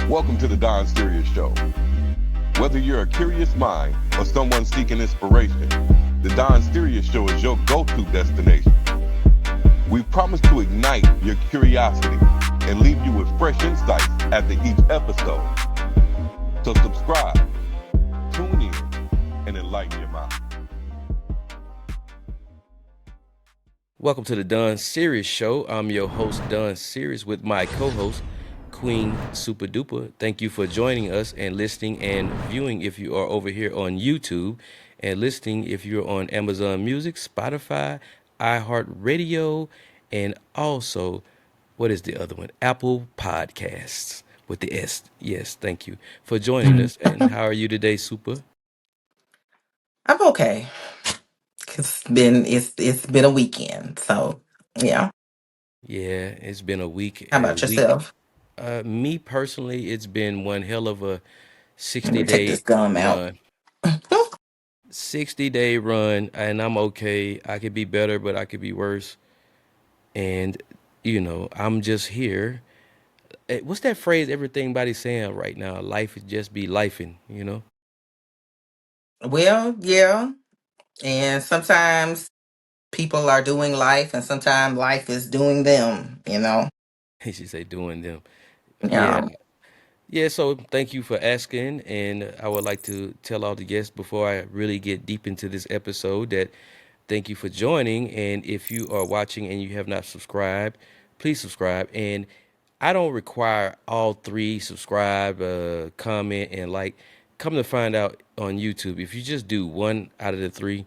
Welcome to the Don Sirius Show. Whether you're a curious mind or someone seeking inspiration, the Don Sirius Show is your go-to destination. We promise to ignite your curiosity and leave you with fresh insights after each episode. So subscribe, tune in, and enlighten your mind. Welcome to the Don Sirius Show. I'm your host, Don Sirius, with my co-host, Queen Supa Dupa. Thank you for joining us and listening and viewing if you are over here on YouTube, and listening if you're on Amazon Music, Spotify, iHeartRadio, and also, what is the other one? Apple Podcasts with the S. Yes, thank you for joining us. And how are you today, Supa? I'm okay. It's been a weekend, so yeah. Yeah, it's been a week. How A about week. yourself? Me personally, it's been one hell of a Let 60 me take day this gum out. run. 60-day run, and I'm okay. I could be better, but I could be worse. And, I'm just here. What's that phrase everybody's saying right now? Life is just be lifing. Well, yeah, and sometimes people are doing life, and sometimes life is doing them. He should say doing them. Yeah. Yeah. Yeah, so thank you for asking. And I would like to tell all the guests before I really get deep into this episode that thank you for joining. And if you are watching and you have not subscribed, please subscribe. And I don't require all three subscribe, comment, and like. Come to find out on YouTube, if you just do one out of the three,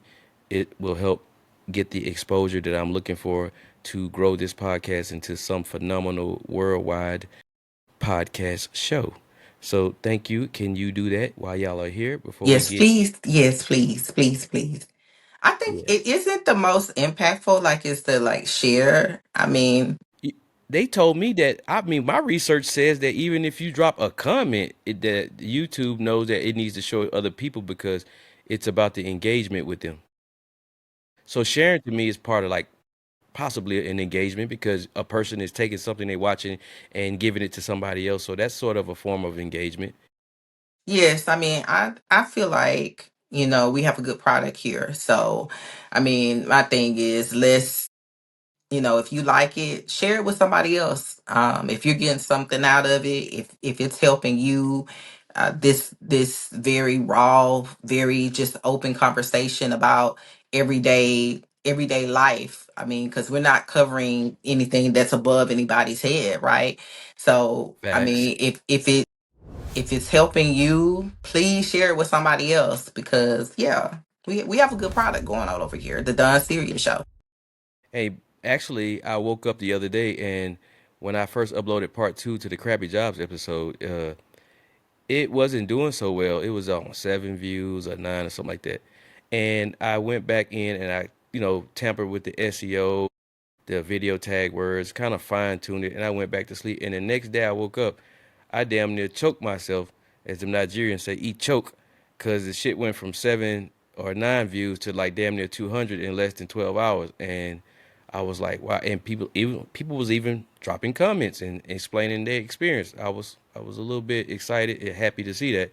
it will help get the exposure that I'm looking for to grow this podcast into some phenomenal worldwide podcast show. So thank you. Can you do that while y'all are here before we Yes, get? please. Yes, please, please, please. I think Yeah. it isn't the most impactful. Like, is the share. I mean, Y- They told me that, I mean, my research says that even if you drop a comment, that YouTube knows that it needs to show other people because it's about the engagement with them. So sharing to me is part of like possibly an engagement because a person is taking something they're watching and giving it to somebody else. So that's sort of a form of engagement. yes. I mean, I feel like we have a good product here. So, I mean, my thing is let's if you like it, share it with somebody else. If you're getting something out of it, if it's helping you, this very raw, very just open conversation about everyday life. I mean, because we're not covering anything that's above anybody's head, right? So, I Facts. mean, if it's helping you, please share it with somebody else because yeah, we have a good product going on over here, the Don Sirius Show. Hey, actually, I woke up the other day and when I first uploaded part two to the Crappy Jobs episode, it wasn't doing so well. It was on 7 views or 9 or something like that. And I went back in and I, tampered with the SEO, the video tag words, kind of fine tuned it, and I went back to sleep. And the next day I woke up, I damn near choked myself, as the Nigerians say, eat choke, because the shit went from 7 or 9 views to like damn near 200 in less than 12 hours. And I was like, wow. And people was even dropping comments and explaining their experience. I was a little bit excited and happy to see that,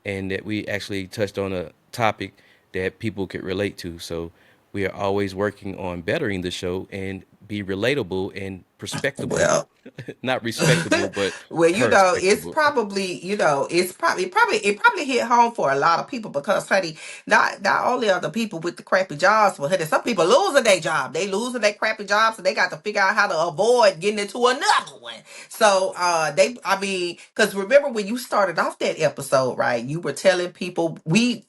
and that we actually touched on a topic that people could relate to. So we are always working on bettering the show and be relatable and perspectable. Well, Not respectable, but well, it's perspectable. probably, it probably hit home for a lot of people because, honey, not only are the people with the crappy jobs, but honey, some people losing their job. They losing their crappy jobs, and they got to figure out how to avoid getting into another one. So, I mean, because remember when you started off that episode, right? You were telling people we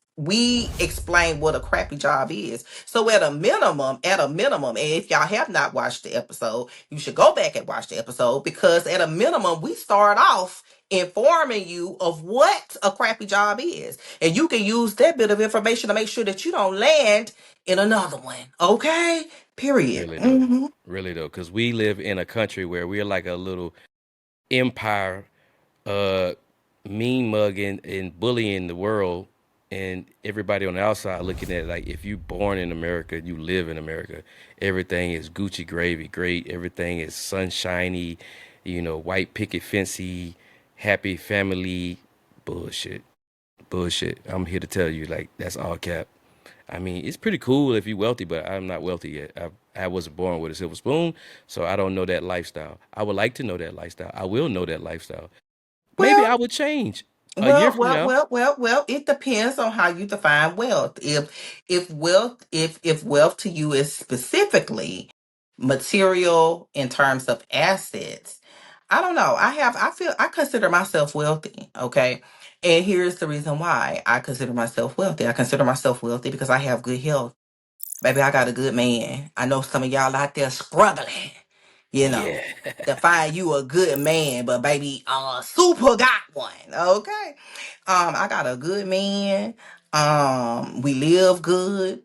explain what a crappy job is. So at a minimum, and if y'all have not watched the episode, you should go back and watch the episode because at a minimum, we start off informing you of what a crappy job is. And you can use that bit of information to make sure that you don't land in another one. Okay? Period. Really though. Hmm. Really though. Because we live in a country where we're like a little empire, uh, mean mugging and bullying the world, and everybody on the outside looking at it like if you born in America, you live in America. Everything is Gucci gravy, great. Everything is sunshiny, white picket fencey. happy family bullshit. Bullshit. I'm here to tell you, like, that's all cap. I mean, it's pretty cool if you're wealthy, but I'm not wealthy yet. I wasn't born with a silver spoon, so I don't know that lifestyle. I would like to know that lifestyle. I will know that lifestyle. Maybe Well, I would change a year from now. it depends on how you define wealth. If wealth to you is specifically material in terms of assets, I don't know. I consider myself wealthy, okay? And here's the reason why I consider myself wealthy. I consider myself wealthy because I have good health. Baby, I got a good man. I know some of y'all out there struggling, you know, Yeah. to find you a good man, but baby, Super got one. Okay. I got a good man. We live good.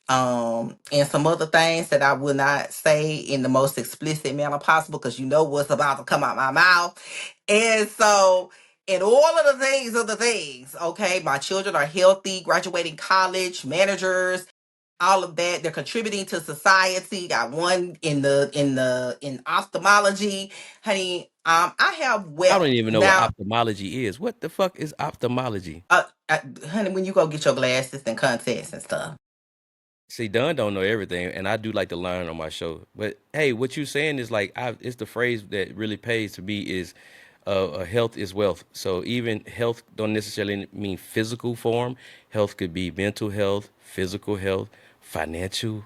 And some other things that I will not say in the most explicit manner possible because you know what's about to come out my mouth. And so, and all of the things, okay, my children are healthy, graduating college, managers, all of that. They're contributing to society. Got one in ophthalmology, honey. I have I don't wealth even know what now. ophthalmology is. What the fuck is ophthalmology? Honey, when you go get your glasses and contacts and stuff. See, Don don't know everything, and I do like to learn on my show. But hey, what you saying is like, it's the phrase that really pays to me is, health is wealth. So even health don't necessarily mean physical form. Health could be mental health, physical health, financial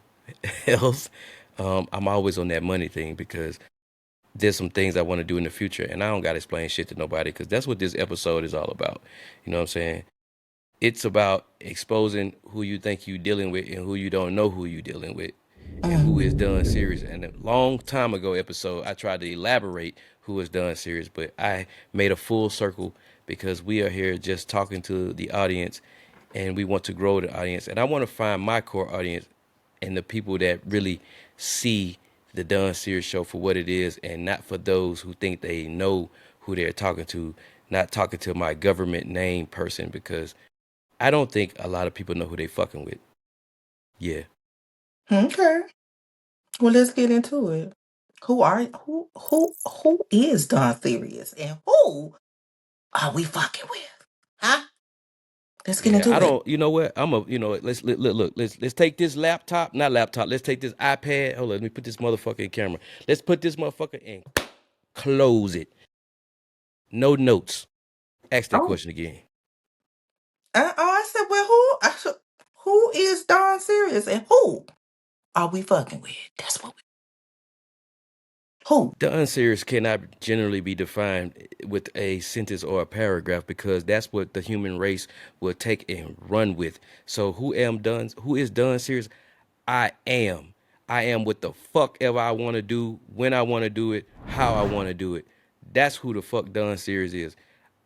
health. I'm always on that money thing because there's some things I want to do in the future, and I don't got to explain shit to nobody because that's what this episode is all about. You know what I'm saying? It's about exposing who you think you're dealing with and who you don't know who you're dealing with and who is Don Mm. Sirius. And a long time ago episode, I tried to elaborate who is Don Sirius, but I made a full circle because we are here just talking to the audience and we want to grow the audience. And I want to find my core audience and the people that really see the Don Sirius Show for what it is and not for those who think they know who they're talking to, not talking to my government name person because I don't think a lot of people know who they fucking with. Yeah. Okay. Well, let's get into it. Who is Don Sirius and who are we fucking with? Huh? Let's get Yeah, I into it. don't. You know what? Look. Let's take this laptop, not laptop. Let's take this iPad. Hold on, let me put this motherfucker in camera. Let's put this motherfucker in. Close it. No notes. Ask that Oh, question again. I said, well, who is Don Sirius and who are we fucking with? That's what we, who? The unserious cannot generally be defined with a sentence or a paragraph because that's what the human race will take and run with. So who is done serious? I am. I am what the fuck ever I want to do, when I want to do it, how I want to do it. That's who the fuck done serious is.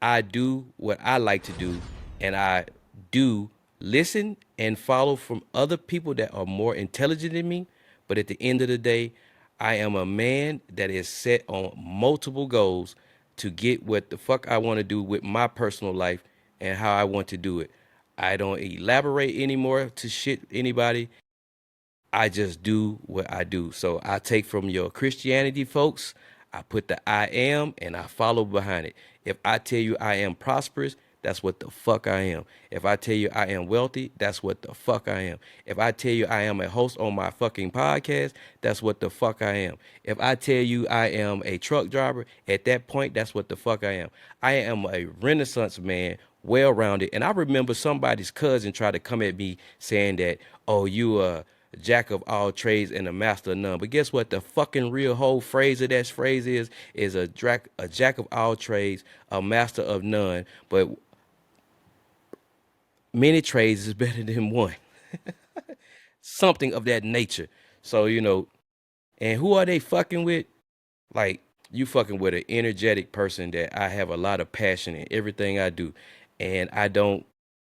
I do what I like to do, and I do listen and follow from other people that are more intelligent than me. But at the end of the day, I am a man that is set on multiple goals to get what the fuck I want to do with my personal life and how I want to do it. I don't elaborate anymore to shit anybody. I just do what I do. So I take from your Christianity folks, I put the I am and I follow behind it. If I tell you I am prosperous, that's what the fuck I am. If I tell you I am wealthy, that's what the fuck I am. If I tell you I am a host on my fucking podcast, that's what the fuck I am. If I tell you I am a truck driver, at that point, that's what the fuck I am. I am a Renaissance man, well rounded. And I remember somebody's cousin tried to come at me saying that, oh, you jack of all trades and a master of none. But guess what? The fucking real whole phrase of that phrase is a jack of all trades, a master of none. But many trades is better than one. Something of that nature. So, and who are they fucking with? Like, you fucking with an energetic person that I have a lot of passion in everything I do. And I don't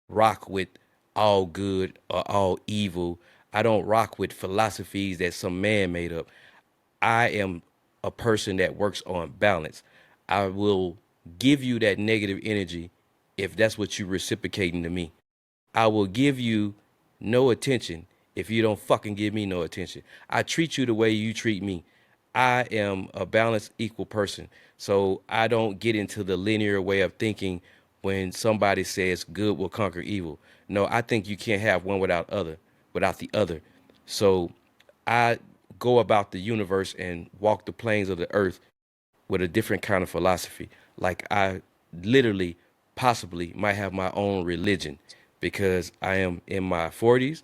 rock with all good or all evil. I don't rock with philosophies that some man made up. I am a person that works on balance. I will give you that negative energy if that's what you're reciprocating to me. I will give you no attention if you don't fucking give me no attention. I treat you the way you treat me. I am a balanced, equal person. So I don't get into the linear way of thinking when somebody says good will conquer evil. No, I think you can't have one without the other. So I go about the universe and walk the planes of the earth with a different kind of philosophy. Like I literally, possibly might have my own religion because I am in my 40s.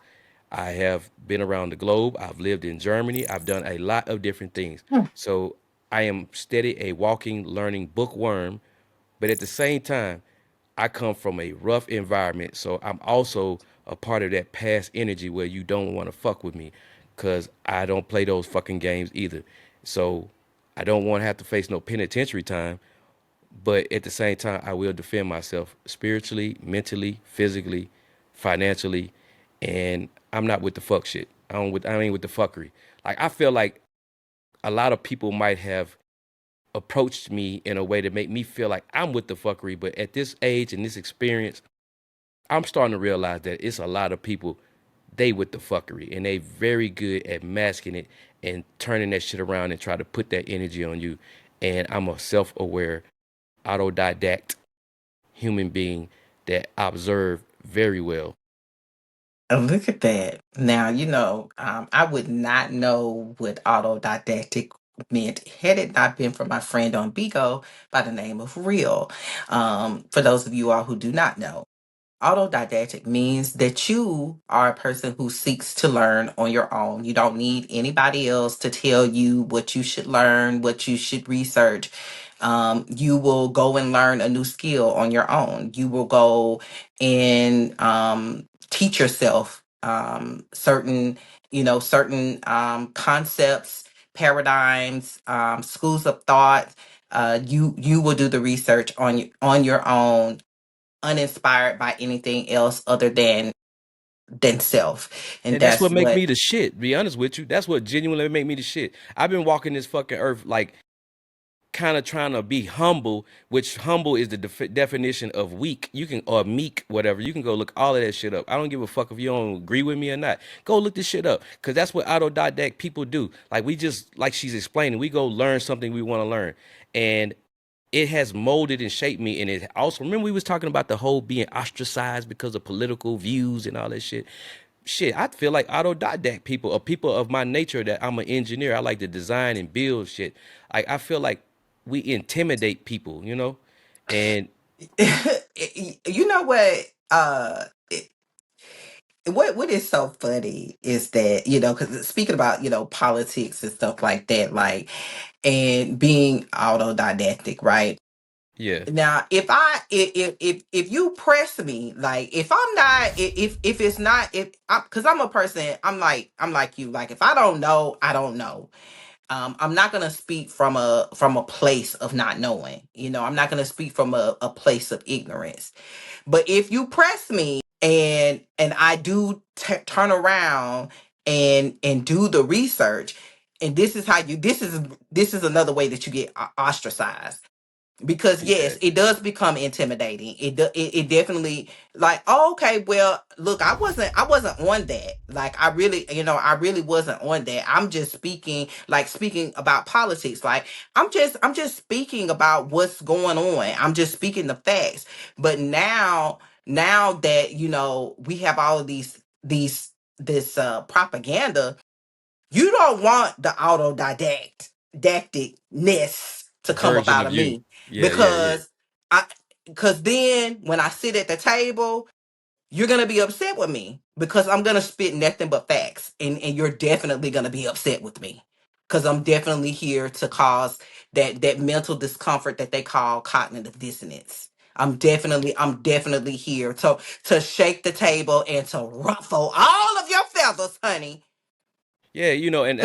I have been around the globe. I've lived in Germany. I've done a lot of different things. So I am steady a walking, learning bookworm. But at the same time, I come from a rough environment. So I'm also a part of that past energy where you don't want to fuck with me because I don't play those fucking games either. So I don't want to have to face no penitentiary time. But at the same time, I will defend myself spiritually, mentally, physically, financially, and I'm not with the fuck shit. I ain't with the fuckery. Like I feel like a lot of people might have approached me in a way to make me feel like I'm with the fuckery, but at this age and this experience, I'm starting to realize that it's a lot of people they with the fuckery and they very good at masking it and turning that shit around and try to put that energy on you. And I'm a self-aware, autodidact human being that observe very well. Oh, look at that. Now, I would not know what autodidactic meant had it not been for my friend on Bigo by the name of Real. For those of you all who do not know, autodidactic means that you are a person who seeks to learn on your own. You don't need anybody else to tell you what you should learn, what you should research. You will go and learn a new skill on your own. You will go and teach yourself certain concepts, paradigms, schools of thought. You will do the research on your own, uninspired by anything else other than self. And And that's that's what make what me the shit. Be honest with you, that's what genuinely make me the shit. I've been walking this fucking earth like kind of trying to be humble, which humble is the definition of weak. You can or meek, whatever. You can go look all of that shit up. I don't give a fuck if you don't agree with me or not. Go look this shit up because that's what autodidact people do. Like we just like she's explaining, we go learn something we want to learn, and it has molded and shaped me. And it also remember we was talking about the whole being ostracized because of political views and all that shit. Shit, I feel like autodidact people or people of my nature that I'm an engineer. I like to design and build shit. I feel like we intimidate people, and you know what it- what is so funny is that because speaking about politics and stuff like that, like, and being autodidactic, right? yeah, Now, if you press me, like, if I'm not, if it's not, if because I'm a person, I'm like you, like, if I don't know, I don't know. I'm not gonna speak from a place of not knowing. I'm not gonna speak from a place of ignorance. But if you press me and I do turn around and do the research, and this is another way that you get ostracized, because yeah, yes, it does become intimidating. It definitely, like, oh, okay, well, look, I wasn't on that. Like, I really wasn't on that. I'm just speaking about politics. Like, I'm just speaking about what's going on. I'm just speaking the facts. But now that we have all of these this propaganda, you don't want the autodidacticness to come up version out of of you. me, Yeah, yeah, yeah. because I because then when I sit at the table, you're gonna be upset with me because I'm gonna spit nothing but facts, and you're definitely gonna be upset with me because I'm definitely here to cause that mental discomfort that they call cognitive dissonance. I'm definitely here to shake the table and to ruffle all of your feathers, honey. Yeah, and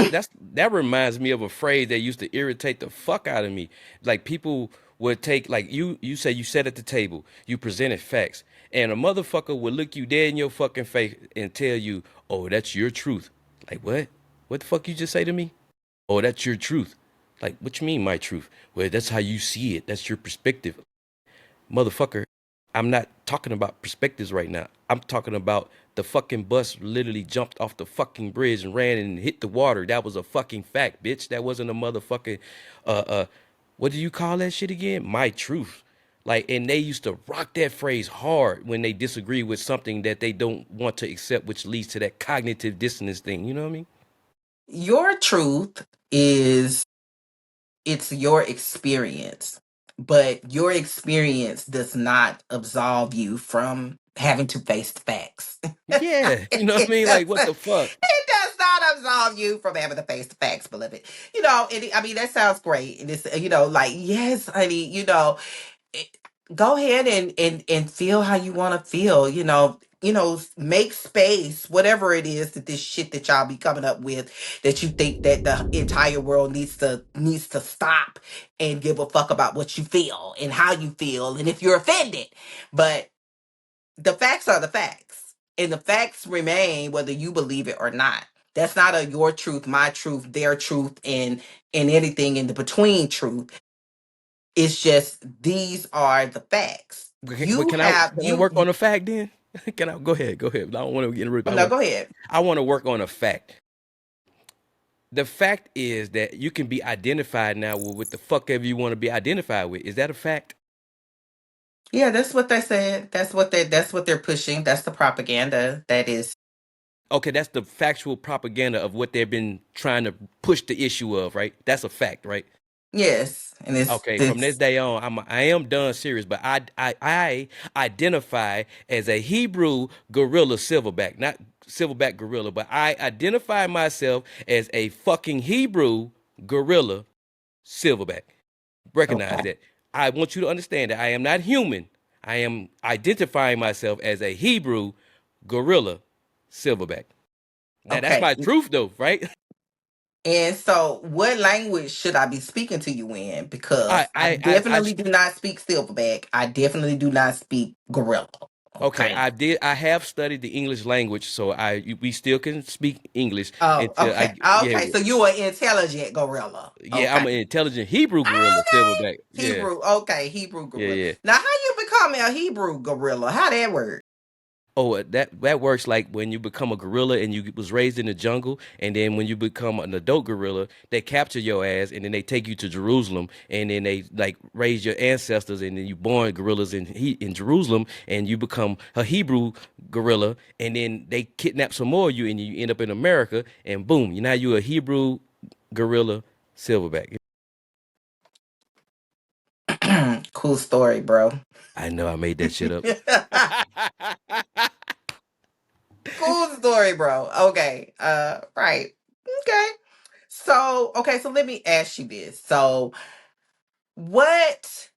that reminds me of a phrase that used to irritate the fuck out of me. Like people would take like you say you sat at the table, you presented facts, and a motherfucker would look you dead in your fucking face and tell you, "Oh, that's your truth." Like what? What the fuck you just say to me? Oh, that's your truth. Like what you mean my truth? Well, that's how you see it. That's your perspective. Motherfucker, I'm not talking about perspectives right now. I'm talking about the fucking bus literally jumped off the fucking bridge and ran and hit the water. That was a fucking fact, bitch. That wasn't a motherfucking what do you call that shit again? My truth. Like, and they used to rock that phrase hard when they disagree with something that they don't want to accept, which leads to that cognitive dissonance thing. You know what I mean? Your truth is it's your experience, but your experience does not absolve you from having to face the facts. Yeah. You know what I it mean? Like, what does. the fuck? It does not absolve you from having to face the facts, beloved. I mean, that sounds great. And it's, like, yes, honey, it- go ahead and feel how you want to feel, make space, whatever it is that this shit that y'all be coming up with, that you think that the entire world needs to stop and give a fuck about what you feel and how you feel and if you're offended. But the facts are the facts, and the facts remain whether you believe it or not. That's not a your truth, my truth, their truth, and anything in the between truth. It's just these are the facts. Okay, but You can I have can I work on a fact then? Can I go ahead? Go ahead. I don't want to get interrupted. no, go ahead. I want to work on a fact. The fact is that you can be identified now with what the fuck ever you want to be identified with. Is that a fact? Yeah, that's what they said. That's what they're pushing. That's the propaganda that is. Okay, that's the factual propaganda of what they've been trying to push the issue of, right? That's a fact, right? Yes, and it's Okay, from this this. day on, I am Don Sirius, but I identify as a Hebrew gorilla silverback, not silverback gorilla, but I identify myself as a fucking Hebrew gorilla silverback. Recognize Okay. that. I want you to understand that I am not human. I am identifying myself as a Hebrew gorilla silverback. Now that's Okay. my truth though, right? And so, what language should I be speaking to you in? I Because I I I, I definitely do not speak Silverback. I definitely do not speak Gorilla. Okay, Okay. I have studied the English language, so we still can speak English Oh, until okay. Okay. So you are intelligent gorilla. I'm Okay. an intelligent Hebrew gorilla Okay. silverback. Yeah. Hebrew. Okay. Hebrew Yeah, gorilla. yeah. Now, how you become a Hebrew gorilla? How that work? Oh, that works like when you become a gorilla and you was raised in the jungle, and then when you become an adult gorilla, they capture your ass and then they take you to Jerusalem, and then they like raise your ancestors, and then you born gorillas in Jerusalem, and you become a Hebrew gorilla, and then they kidnap some more of you, and you end up in America, and boom, you're a Hebrew gorilla silverback. Cool story, bro. I know I made that shit up. Cool story, bro. Okay. Right. Okay. So let me ask you this. So, what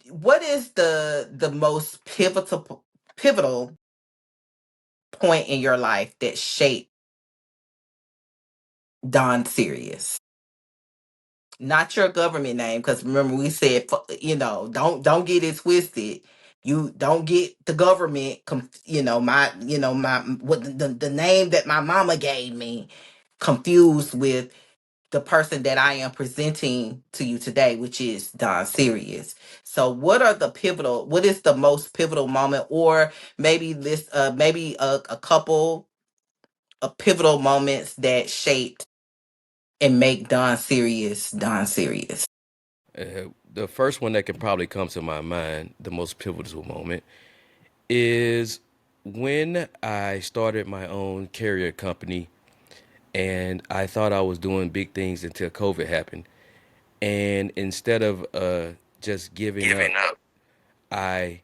what is the most pivotal point in your life that shaped Don Sirius? Not your government name, because remember we said, don't get it twisted. You don't get the government, my what the name that my mama gave me confused with the person that I am presenting to you today, which is Don Sirius. So, what is the most pivotal moment, or maybe a couple of pivotal moments that shaped and make Don Sirius Don Sirius? The first one that can probably come to my mind, the most pivotal moment, is when I started my own carrier company and I thought I was doing big things until COVID happened. And instead of just giving up, I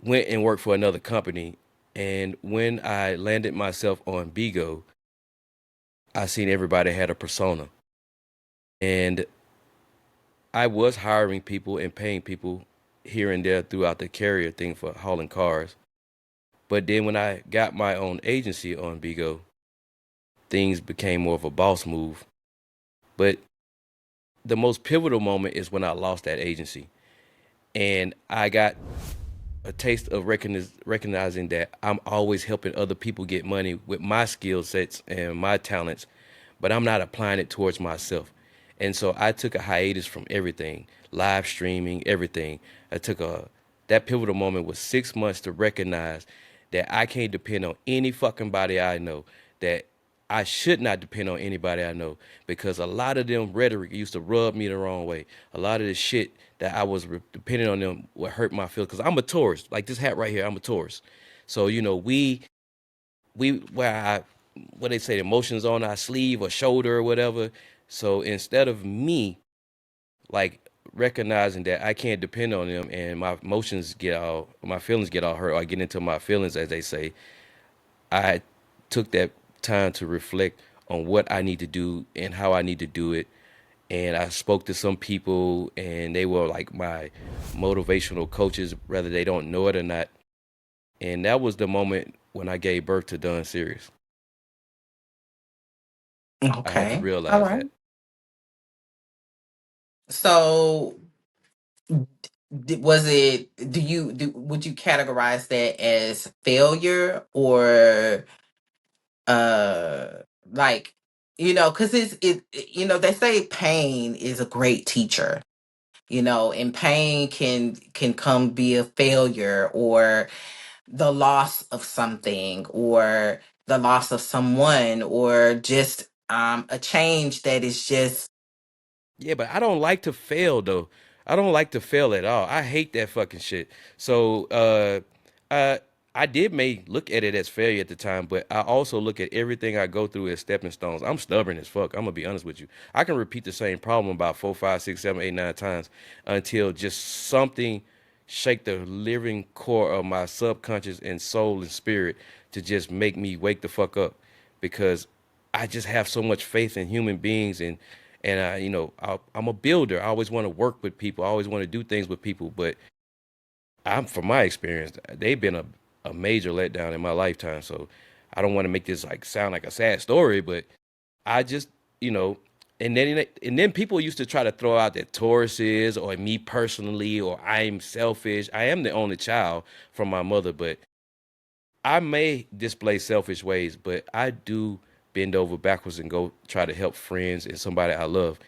went and worked for another company. And when I landed myself on Bigo, I seen everybody had a persona. And I was hiring people and paying people here and there throughout the carrier thing for hauling cars. But then when I got my own agency on Bigo, things became more of a boss move. But the most pivotal moment is when I lost that agency. And I got a taste of recognizing that I'm always helping other people get money with my skill sets and my talents, but I'm not applying it towards myself. And so I took a hiatus from everything, live streaming, everything. That pivotal moment was 6 months to recognize that I can't depend on any fucking body I know, that I should not depend on anybody I know, because a lot of them rhetoric used to rub me the wrong way. A lot of the shit that I was depending on them would hurt my feelings. Cause I'm a Taurus, like this hat right here. I'm a Taurus, so we what they say, emotions on our sleeve or shoulder or whatever. So instead of me like recognizing that I can't depend on them and my feelings get all hurt, or I get into my feelings, as they say, I took that time to reflect on what I need to do and how I need to do it. And I spoke to some people, and they were like my motivational coaches, whether they don't know it or not. And that was the moment when I gave birth to Don Sirius. I had to Okay. All realize right. that. So was it, would you categorize that as failure, or uh like, because they say pain is a great teacher, and pain can come be a failure, or the loss of something, or the loss of someone, or just a change that is just. Yeah, but I don't like to fail though. I don't like to fail at all. I hate that fucking shit. So uh I did may look at it as failure at the time, but I also look at everything I go through as stepping stones. I'm stubborn as fuck. I'm gonna be honest with you. I can repeat the same problem about 4, 5, 6, 7, 8, 9 times until just something shake the living core of my subconscious and soul and spirit to just make me wake the fuck up, because I just have so much faith in human beings, and I'm a builder. I always want to work with people. I always want to do things with people. But from my experience, they've been a major letdown in my lifetime. So I don't want to make this like sound like a sad story, but I just, you know, and then people used to try to throw out that Taurus is, or me personally, or I'm selfish. I am the only child from my mother, but I may display selfish ways, but I do bend over backwards and go try to help friends and somebody I love.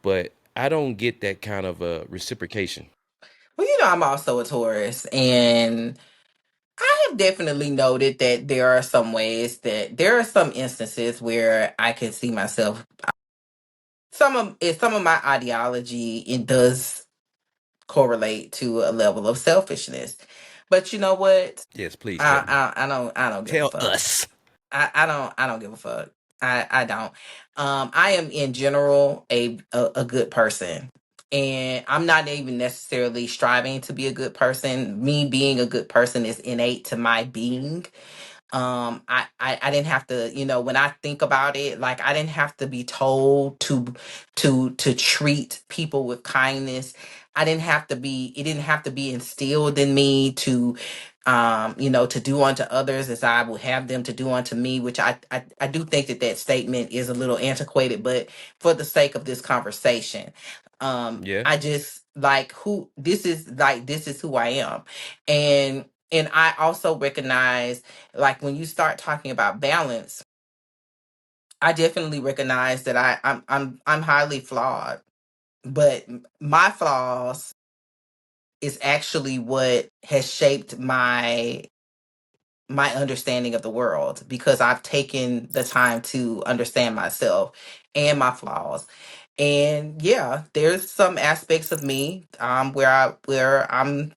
But I don't get that kind of reciprocation. Well, I'm also a Taurus, and I have definitely noted that there are some instances where I can see myself. Some of my ideology, it does correlate to a level of selfishness, but you know what? Yes, please tell me. I don't give a Tell fuck. us. I don't give a fuck. I don't. I am in general a good person. And I'm not even necessarily striving to be a good person. Me being a good person is innate to my being. I didn't have to, when I think about it, like, I didn't have to be told to treat people with kindness. It didn't have to be instilled in me to do unto others as I would have them to do unto me, which I do think that statement is a little antiquated, but for the sake of this conversation, Yeah. I just like this is who I am. And I also recognize, like, when you start talking about balance, I definitely recognize that I'm highly flawed, but my flaws is actually what has shaped my understanding of the world, because I've taken the time to understand myself and my flaws. And yeah, there's some aspects of me where I'm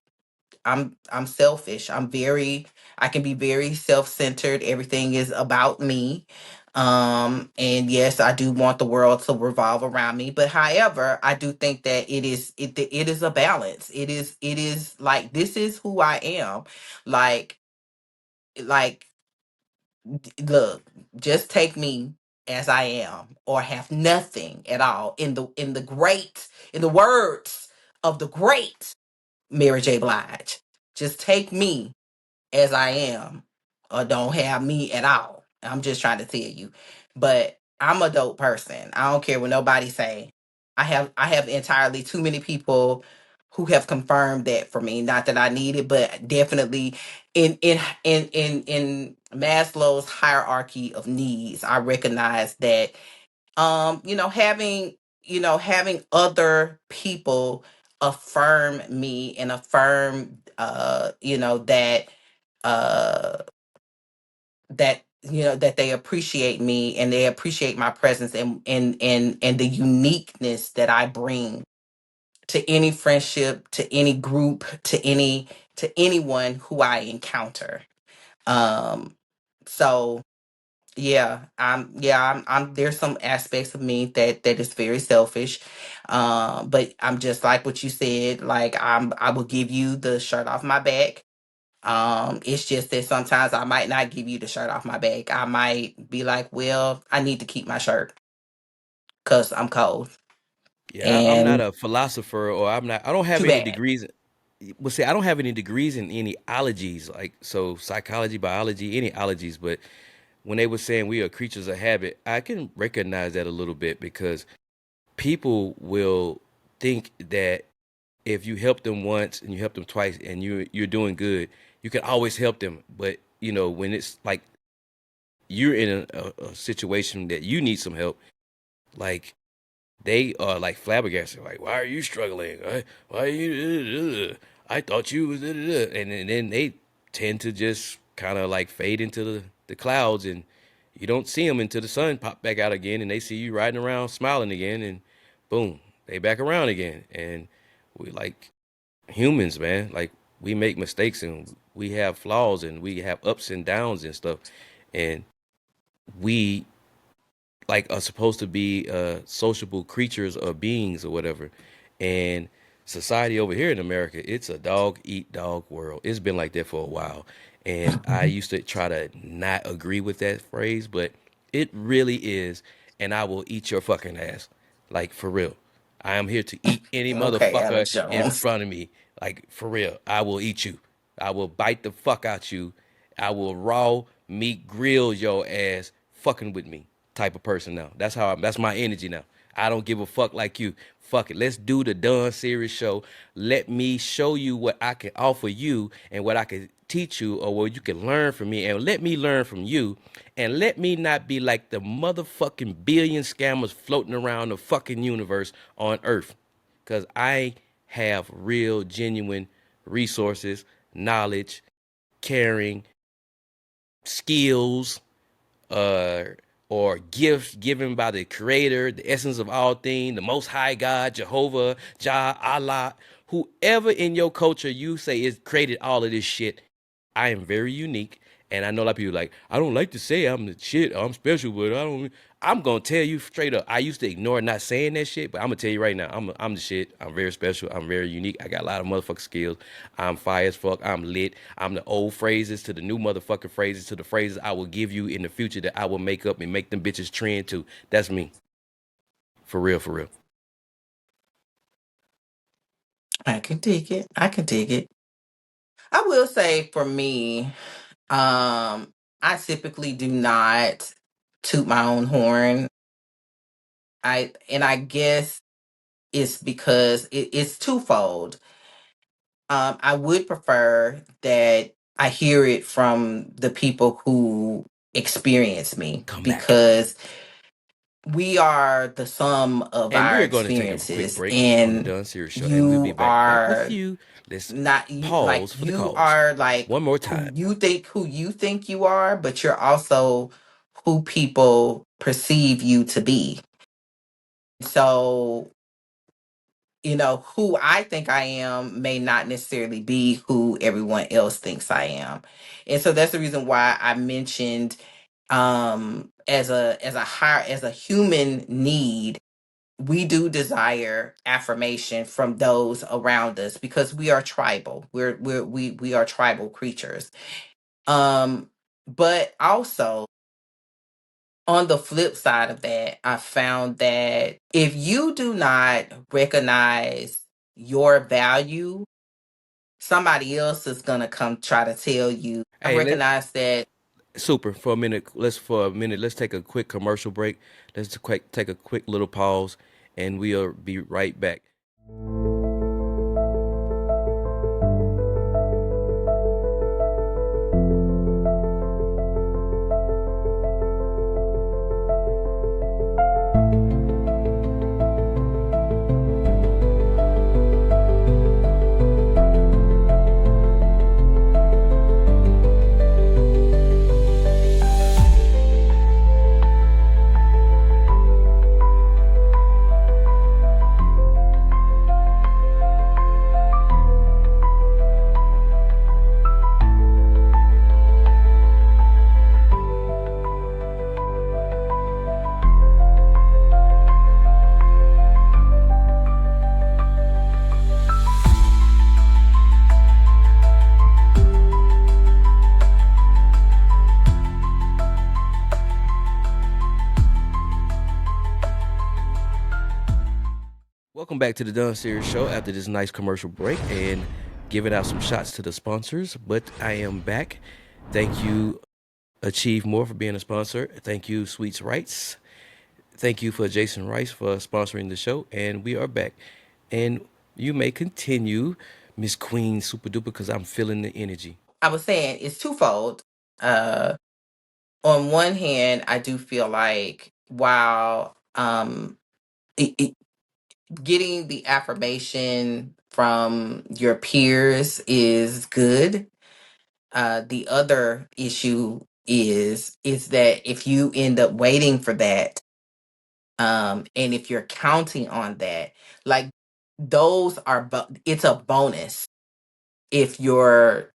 selfish. I can be very self-centered. Everything is about me. And yes, I do want the world to revolve around me, but however, I do think that it is a balance. It is like, this is who I am. Like like look, just take me as I am, or have nothing at all, in the words of the great Mary J. Blige. Just take me as I am, or don't have me at all. I'm just trying to tell you. But I'm a dope person. I don't care what nobody say. I have entirely too many people who have confirmed that for me. Not that I need it, but definitely in Maslow's hierarchy of needs, I recognize that having having other people affirm me and affirm, uh, that they appreciate me and they appreciate my presence and the uniqueness that I bring to any friendship, to any group, to anyone who I encounter. Um, so I'm there's some aspects of me that is very selfish. But I'm just like what you said, like I will give you the shirt off my back. It's just that sometimes I might not give you the shirt off my back. I might be like, well, I need to keep my shirt because I'm cold. Yeah, I'm not And a philosopher, or I don't have too any bad. degrees. Well, see, I don't have any degrees in any ologies, like so psychology, biology, any ologies. But when they were saying we are creatures of habit, I can recognize that a little bit because people will think that if you help them once and you help them twice and you're doing good, you can always help them. But when it's like you're in a situation that you need some help, like they are like flabbergasted, like, why are you struggling? Why are you? I thought you was, and then they tend to just kind of like fade into the clouds, and you don't see them until the sun pop back out again, and they see you riding around smiling again, and boom, they back around again, and we like humans, man, like we make mistakes and we have flaws and we have ups and downs and stuff, and we like are supposed to be sociable creatures or beings or whatever. And society over here in America, it's a dog eat dog world. It's been like that for a while. And I used to try to not agree with that phrase, but it really is. And I will eat your fucking ass. Like for real. I am here to eat any Okay, motherfucker Alex in Jones. front of me. Like for real. I will eat you. I will bite the fuck out you. I will raw meat grill your ass fucking with me type of person now. That's my energy now. I don't give a fuck like you. Fuck it. Let's do the Don Sirius Show. Let me show you what I can offer you and what I can teach you or what you can learn from me, and let me learn from you, and let me not be like the motherfucking billion scammers floating around the fucking universe on earth. Cause I have real genuine resources, knowledge, caring, skills, uh, or gifts given by the creator, the essence of all things, the most high God, Jehovah, Jah, Allah, whoever in your culture you say is created all of this shit. I am very unique. And I know a lot of people like, I don't like to say I'm the shit, I'm special, but I'm gonna tell you straight up. I used to ignore not saying that shit, but I'm gonna tell you right now, I'm the shit. I'm very special. I'm very unique. I got a lot of motherfucking skills. I'm fire as fuck. I'm lit. I'm the old phrases to the new motherfucking phrases to the phrases I will give you in the future that I will make up and make them bitches trend to. That's me. For real, for real. I can dig it. I can dig it. I will say for me, I typically do not toot my own horn. I guess it's because it's twofold. I would prefer that I hear it from the people who experience me Come back. because we are the sum of And our we're going to take a quick experiences, break on the and Don Sirius Show, and we'll be you back with are you. Let's not like pause for the you calls. are like One more time. who you think you are, but you're also who people perceive you to be. So who I think I am may not necessarily be who everyone else thinks I am. And so that's the reason why I mentioned, as a human need, we do desire affirmation from those around us because we are tribal. We are tribal creatures. But also on the flip side of that, I found that if you do not recognize your value, somebody else is gonna come try to tell you. I Hey, recognize that. super for a minute. Let's take a quick commercial break. Take a quick little pause, and we'll be right back. Welcome back to the Don Sirius Show after this nice commercial break and giving out some shots to the sponsors. But I am back. Thank you, ACHIEVEMOR, for being a sponsor. Thank you, Sweets Rights. Thank you for Jason Rice for sponsoring the show. And we are back. And you may continue, Miss Queen Supa Dupa, because I'm feeling the energy. I was saying it's twofold. On one hand, I do feel like while getting the affirmation from your peers is good. The other issue is that if you end up waiting for that, and if you're counting on that, like those are, it's a bonus if your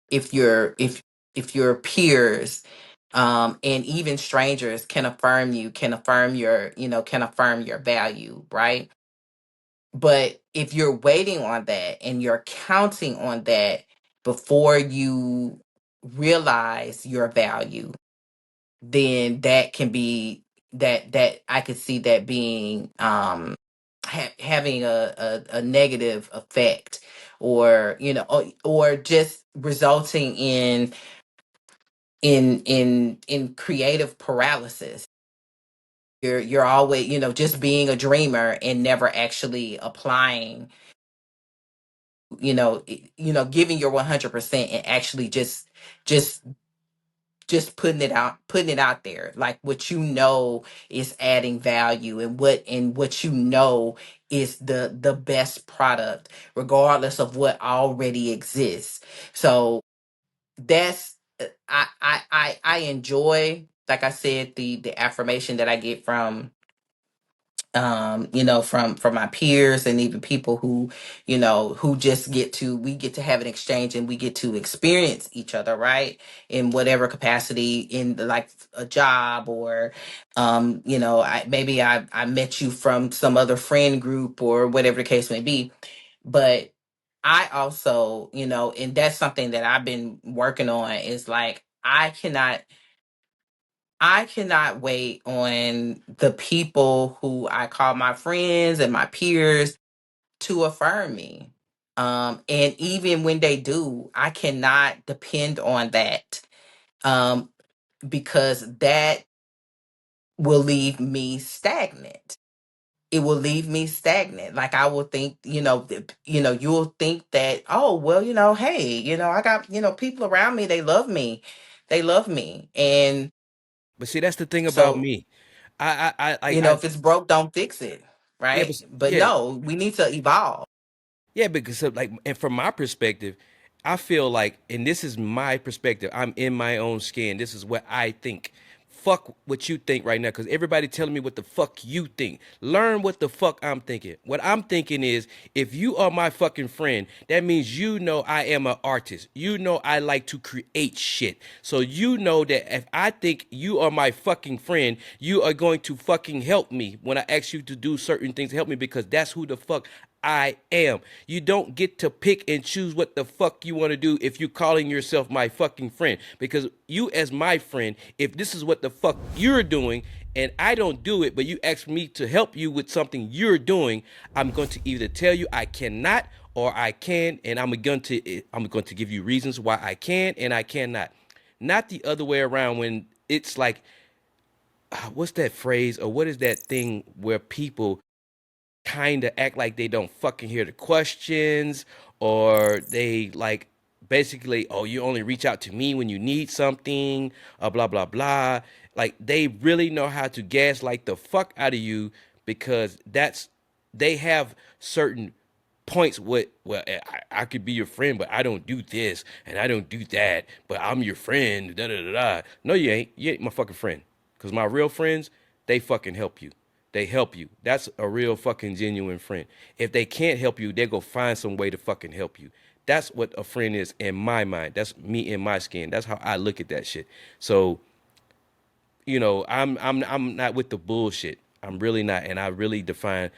peers, and even strangers can affirm you, can affirm your, can affirm your value, right? But if you're waiting on that and you're counting on that before you realize your value, then that can be, that I could see that being, having a negative effect, or or just resulting in creative paralysis. You're always, just being a dreamer and never actually applying, giving your 100% and actually just putting it out there, like what is adding value, and what is the best product, regardless of what already exists. So that's, I enjoy, like I said, the affirmation that I get from, from my peers, and even people who, who just we get to have an exchange, and we get to experience each other, right? In whatever capacity, in like a job, or, I met you from some other friend group, or whatever the case may be. But I also, and that's something that I've been working on, is like, I cannot wait on the people who I call my friends and my peers to affirm me. And even when they do, I cannot depend on that, um, because that will leave me stagnant. It will leave me stagnant. Like, I will think, you'll think that, oh, well, hey, I got, people around me, they love me. They love me. And But see, that's the thing about so, me. I if it's broke, don't fix it, yeah, right? but But yeah, no, we need to evolve. yeah, because of, like, and from my perspective, I feel like, and this is my perspective. I'm in my own skin. This is what I think. Fuck what you think right now, because everybody telling me what the fuck you think. Learn what the fuck I'm thinking. What I'm thinking is, if you are my fucking friend, that means I am an artist. I like to create shit. So that if I think you are my fucking friend, you are going to fucking help me when I ask you to do certain things to help me, because that's who the fuck I am. You don't get to pick and choose what the fuck you want to do if you calling yourself my fucking friend. Because you, as my friend, if this is what the fuck you're doing and I don't do it, but you ask me to help you with something you're doing, I'm going to either tell you I cannot or I can, and I'm going to give you reasons why I can and I cannot. Not the other way around, when it's like, what's that phrase, or what is that thing where people kind of act like they don't fucking hear the questions, or they like basically, oh, you only reach out to me when you need something, blah blah blah. Like, they really know how to gaslight the fuck out of you, because they have certain points with, well, I could be your friend, but I don't do this and I don't do that, but I'm your friend, da da da da. No, you ain't my fucking friend, because my real friends, they fucking help you. They help you. That's a real fucking genuine friend. If they can't help you, they go find some way to fucking help you. That's what a friend is in my mind. That's me in my skin. That's how I look at that shit. So, I'm not with the bullshit. I'm really not, and I really define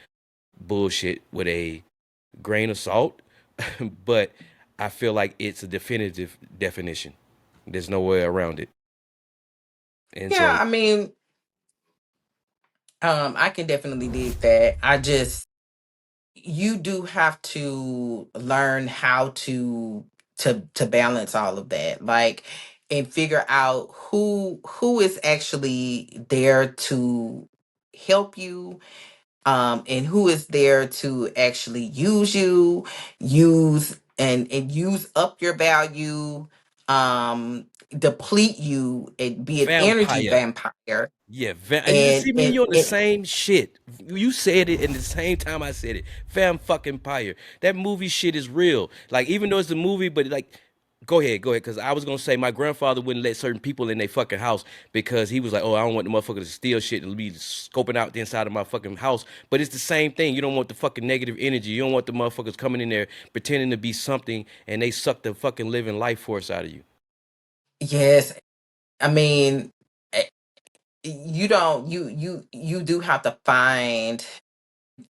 bullshit with a grain of salt, but I feel like it's a definitive definition. There's no way around it. And Yeah, so, I mean, I can definitely dig that. I just, you do have to learn how to balance all of that, like, and figure out who is actually there to help you, and who is there to actually use and use up your value, deplete you, and be an energy Vampire. vampire. Yeah, you and see me and and, you on the and same shit. You said it in the same time I said it. Fam fucking pyre. That movie shit is real. Like, even though it's a movie, but like, go ahead, because I was gonna say my grandfather wouldn't let certain people in their fucking house because he was like, oh, I don't want the motherfucker to steal shit and be scoping out the inside of my fucking house. But it's the same thing. You don't want the fucking negative energy. You don't want the motherfuckers coming in there pretending to be something and they suck the fucking living life force out of you. yes, I mean, eh, you don't you do have to find,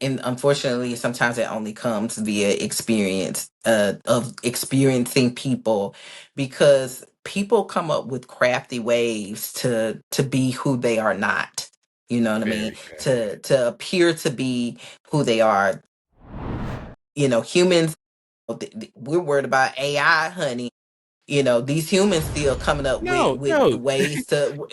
and unfortunately sometimes it only comes via experience, of experiencing people, because people come up with crafty ways to be who they are not, you know what I mean, Very crafty. to appear to be who they are. Humans, we're worried about AI, honey. These humans still coming up with No, with no. ways to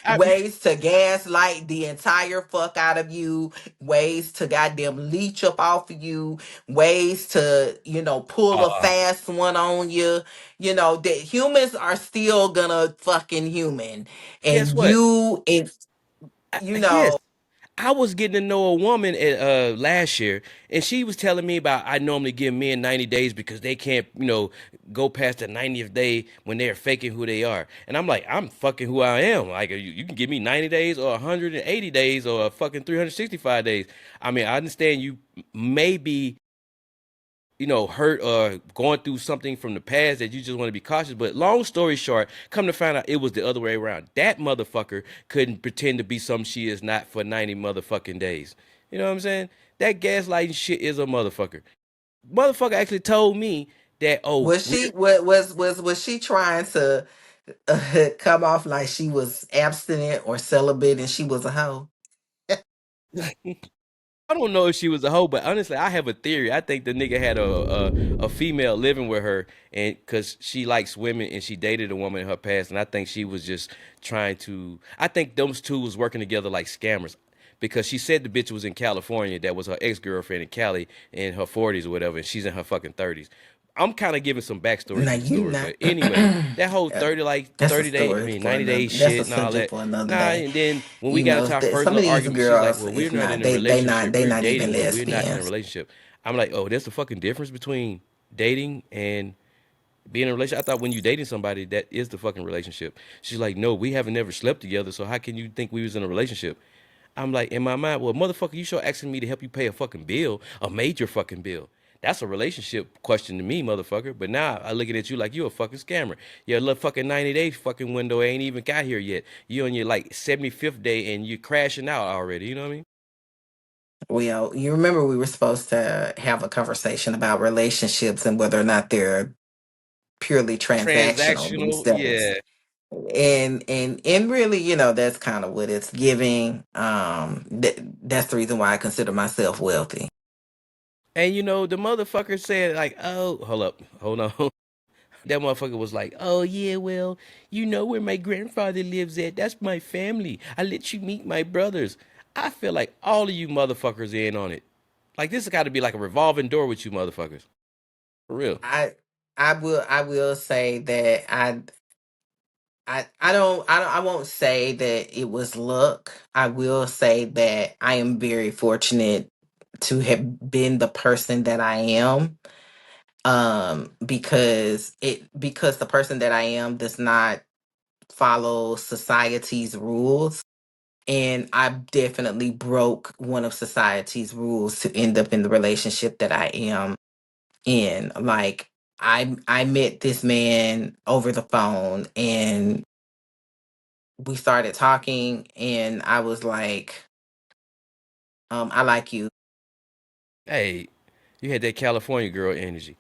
I, ways to gaslight the entire fuck out of you, ways to goddamn leech up off of you, ways to pull a uh, fast one on you. That humans are still gonna fucking human, guess and what? you Yes, know I was getting to know a woman last year, and she was telling me about I normally give men 90 days because they can't, go past the 90th day when they're faking who they are. And I'm like, I'm fucking who I am. Like, you can give me 90 days or 180 days or fucking 365 days. I mean, I understand you may be hurt or going through something from the past that you just want to be cautious. But long story short, come to find out it was the other way around. That motherfucker couldn't pretend to be something she is not for 90 motherfucking days. You know what I'm saying? That gaslighting shit is a motherfucker. Motherfucker actually told me that, oh, was she was she trying to come off like she was abstinent or celibate and she was a hoe? I don't know if she was a hoe, but honestly, I have a theory. I think the nigga had a female living with her, and because she likes women and she dated a woman in her past, and I think she was just trying to. I think those two was working together like scammers, because she said the bitch was in California. That was her ex girlfriend in Cali in her 40s or whatever, and she's in her fucking 30s. I'm kind of giving some backstory Now to the you story, not. but anyway, that whole 30 like That's a 30 day, I story mean for 90 another. days That's a shit and all subject that. for another Nah, day. and then when we got into our first Some of little these argument, she's like, girls "Well, we're is not not. in a They not. relationship. They We're not even dating, but we're not in a lesbians. relationship." I'm like, "Oh, there's the fucking difference between dating and being in a relationship. I thought when you dating somebody, that is the fucking relationship." She's like, "No, we haven't never slept together, so how can you think we was in a relationship?" I'm like, in my mind, well, motherfucker, you sure asking me to help you pay a fucking bill, a major fucking bill. That's a relationship question to me, motherfucker. But now I looking at you like you a fucking scammer. Your little fucking 90-day fucking window ain't even got here yet. You on your like 75th day and you crashing out already. You know what I mean? Well, you remember we were supposed to have a conversation about relationships and whether or not they're purely transactional these Transactional, days. yeah. And really, that's kind of what it's giving. That's the reason why I consider myself wealthy. And the motherfucker said like, oh, hold up, hold on. That motherfucker was like, oh yeah, well, you know where my grandfather lives at. That's my family. I let you meet my brothers. I feel like all of you motherfuckers in on it. Like this has got to be like a revolving door with you motherfuckers. For real. I will say that I won't say that it was luck. I will say that I am very fortunate to have been the person that I am, because the person that I am does not follow society's rules, and I definitely broke one of society's rules to end up in the relationship that I am in. Like, I met this man over the phone, and we started talking, and I was like, I like you. Hey, you had that California girl energy.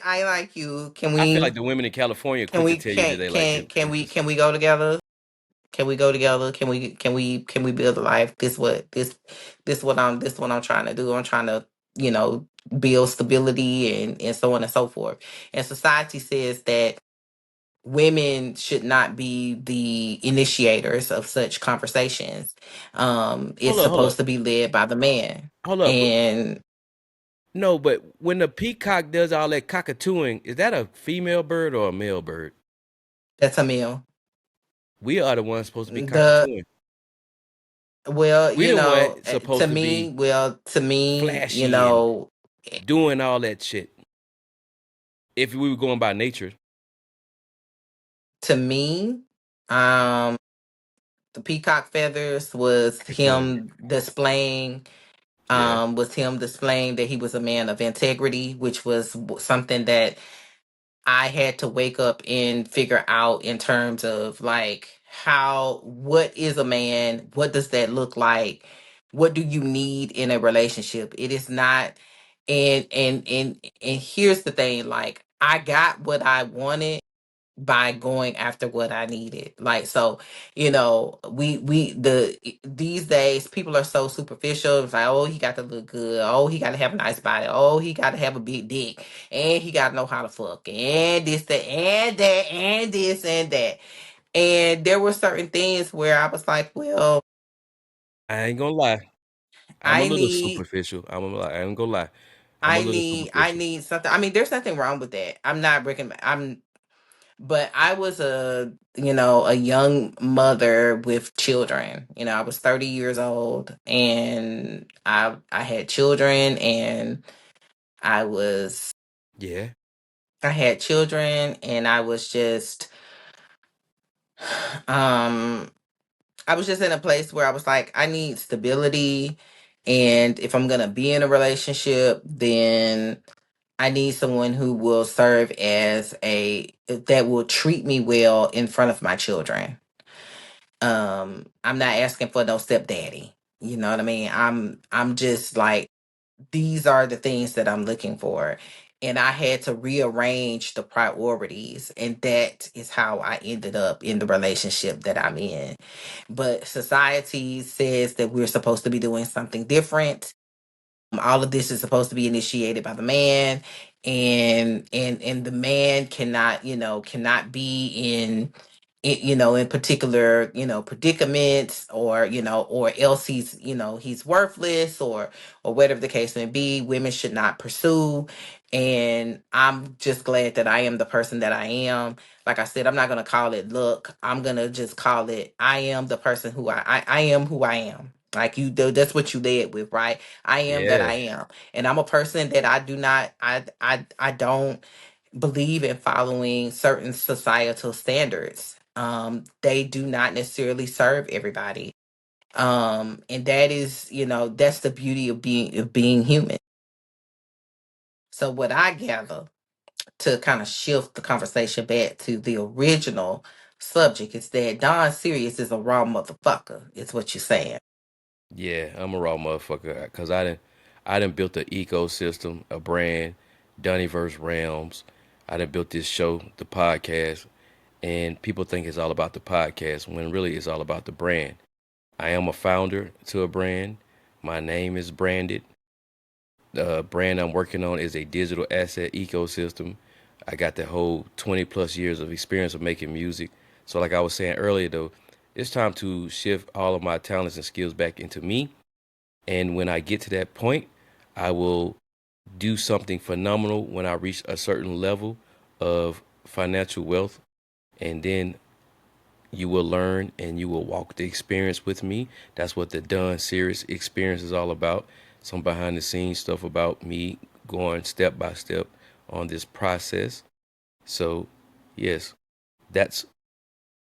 I like you. I feel like the women in California are quick to tell you that they like you. Can we go together? Can we go together? Can we build a life? This what I'm trying to do. I'm trying to, you know, build stability and so on and so forth. And society says that women should not be the initiators of such conversations. It's Hold supposed up, to be led by the man. hold up. And No, but when the peacock does all that cockatooing, is that a female bird or a male bird? that's a male. We are the ones supposed to be The cockatooing. well, We you the one know, supposed to be to me, you flashy and know, doing all that shit. If we were going by nature, to me, um, the peacock feathers cockatooing. Yeah, was him displaying that he was a man of integrity, which was something that I had to wake up and figure out in terms of like what is a man? What does that look like? What do you need in a relationship? It is not, and here's the thing, like I got what I wanted by going after what I needed. Like so, you know, these days people are so superficial. It's like, oh, he got to look good. Oh, he got to have a nice body. Oh, he got to have a big dick, and he got to know how to fuck, and this, that, and that, and this and that. And there were certain things where I was like, well, I ain't gonna lie. I'm a I little need. superficial. I ain't gonna lie. I'm a little I superficial. need something. I mean, there's nothing wrong with that. I'm not recommend. But I was a young mother with children. You know, I was 30 years old and I had children and I was Yeah, I had children and um I was just in a place where I was like, I need stability, and if I'm going to be in a relationship, then I need someone who will serve as a that will treat me well in front of my children. I'm not asking for no stepdaddy. You know what I mean? I'm just like, these are the things that I'm looking for. And I had to rearrange the priorities, and that is how I ended up in the relationship that I'm in. But society says that we're supposed to be doing something different. All of this is supposed to be initiated by the man, and the man cannot, cannot be in particular, predicaments, or or else he's worthless, or whatever the case may be. Women should not pursue. And I'm just glad that I am the person that I am. Like I said, I'm not going to call it look. I'm going to just call it, I am the person who I am who I am. Like you do, that's what you led with, right? I am that I yeah, am. And I'm a person that I do not, I don't believe in following certain societal standards. They do not necessarily serve everybody. And that is, that's the beauty of being human. So what I gather, to kind of shift the conversation back to the original subject, is that Don Sirius is a raw motherfucker, is what you're saying. yeah. I'm a raw motherfucker because I done built an ecosystem, a brand, Doniverse Realms. I done built this show, the podcast, and people think it's all about the podcast when really it's all about the brand. I am a founder to a brand. My name is branded. The brand I'm working on is a digital asset ecosystem. I got the whole 20 plus years of experience of making music. So, like I was saying earlier, though, it's time to shift all of my talents and skills back into me. And when I get to that point, I will do something phenomenal when I reach a certain level of financial wealth. And then you will learn and you will walk the experience with me. That's what the Don Sirius experience is all about. Some behind the scenes stuff about me going step by step on this process. So, yes, that's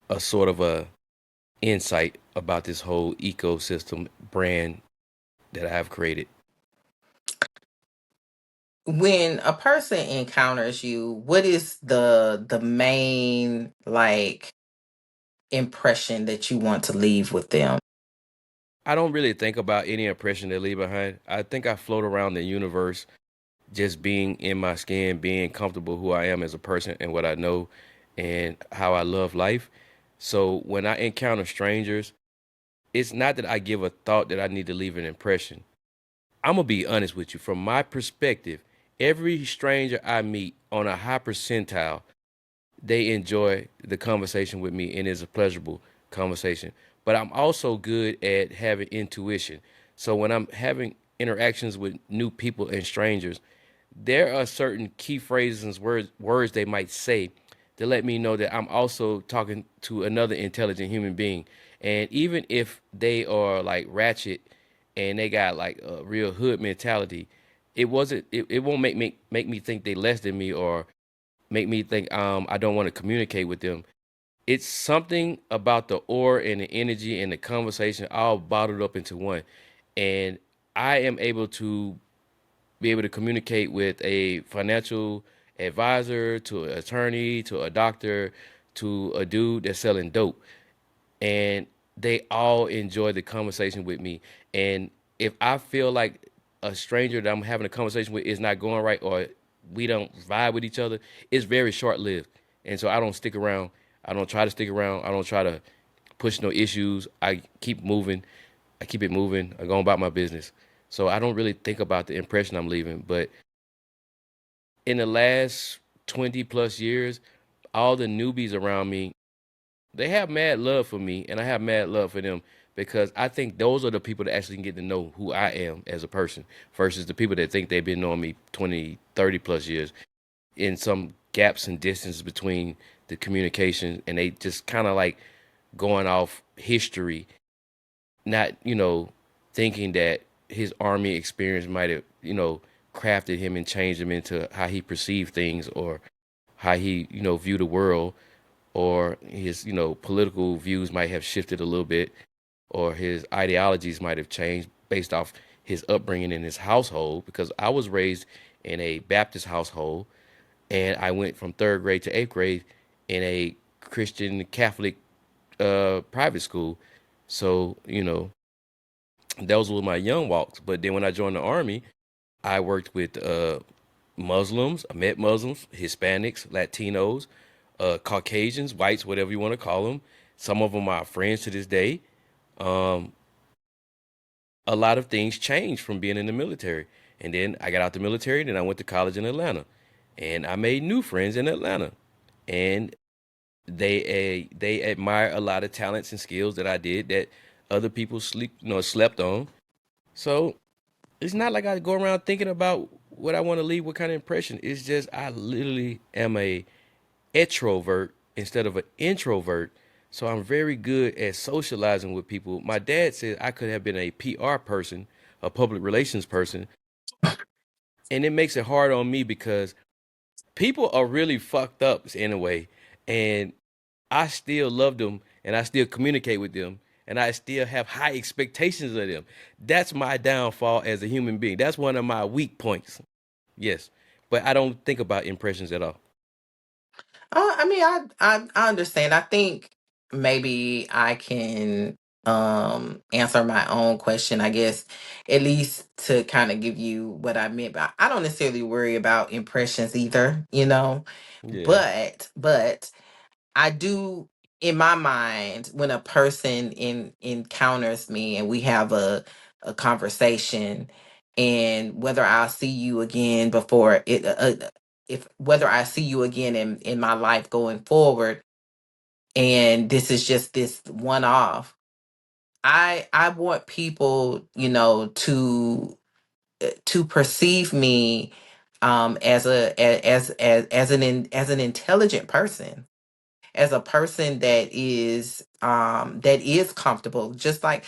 a sort of a insight about this whole ecosystem brand that I've created. When a person encounters you, what is the main like impression that you want to leave with them? I don't really think about any impression they leave behind. I think I float around the universe just being in my skin, being comfortable who I am as a person and what I know and how I love life. So when I encounter strangers, it's not that I give a thought that I need to leave an impression. I'm gonna be honest with you. From my perspective, every stranger I meet on a high percentile, they enjoy the conversation with me and it's a pleasurable conversation. But I'm also good at having intuition. So when I'm having interactions with new people and strangers, there are certain key phrases and words they might say to let me know that I'm also talking to another intelligent human being. And even if they are like ratchet and they got like a real hood mentality, it won't make me think they less than me or make me think I don't want to communicate with them. It's something about the aura and the energy and the conversation all bottled up into one. And I am able to be able to communicate with a financial advisor, to an attorney, to a doctor, to a dude that's selling dope. And they all enjoy the conversation with me. And if I feel like a stranger that I'm having a conversation with is not going right or we don't vibe with each other, it's very short lived. And so I don't stick around. I don't try to stick around. I don't try to push no issues. I keep moving. I keep it moving. I go about my business. So I don't really think about the impression I'm leaving. But in the last 20 plus years, all the newbies around me, they have mad love for me and I have mad love for them because I think those are the people that actually get to know who I am as a person versus the people that think they've been knowing me 20, 30 plus years in some gaps and distance between the communication and they just kind of like going off history, not, thinking that his army experience might have, crafted him and changed him into how he perceived things or how he, viewed the world or his, political views might have shifted a little bit or his ideologies might have changed based off his upbringing in his household because I was raised in a Baptist household and I went from third grade to eighth grade in a Christian Catholic private school. So, those were my young walks. But then when I joined the army, I worked with Muslims. I met Muslims, Hispanics, Latinos, Caucasians, whites, whatever you want to call them. Some of them are friends to this day. Um, a lot of things changed from being in the military. And then I got out the military, then I went to college in Atlanta. And I made new friends in Atlanta. And they admire a lot of talents and skills that I did that other people slept on. So it's not like I go around thinking about what I want to leave, what kind of impression. It's just I literally am a extrovert instead of an introvert. So I'm very good at socializing with people. My dad said I could have been a PR person, a public relations person, and it makes it hard on me because people are really fucked up in a way, and I still love them and I still communicate with them and I still have high expectations of them. That's my downfall as a human being. That's one of my weak points. Yes. But I don't think about impressions at all. I mean, I understand. I think maybe I can answer my own question, I guess, at least to kind of give you what I meant by I don't necessarily worry about impressions either, you know. Yeah. But I do in my mind when a person encounters me and we have a conversation and whether I'll see you again before it if whether I see you again in my life going forward and this is just this one off. I want people, to perceive me as as an intelligent person, as a person that is comfortable, just like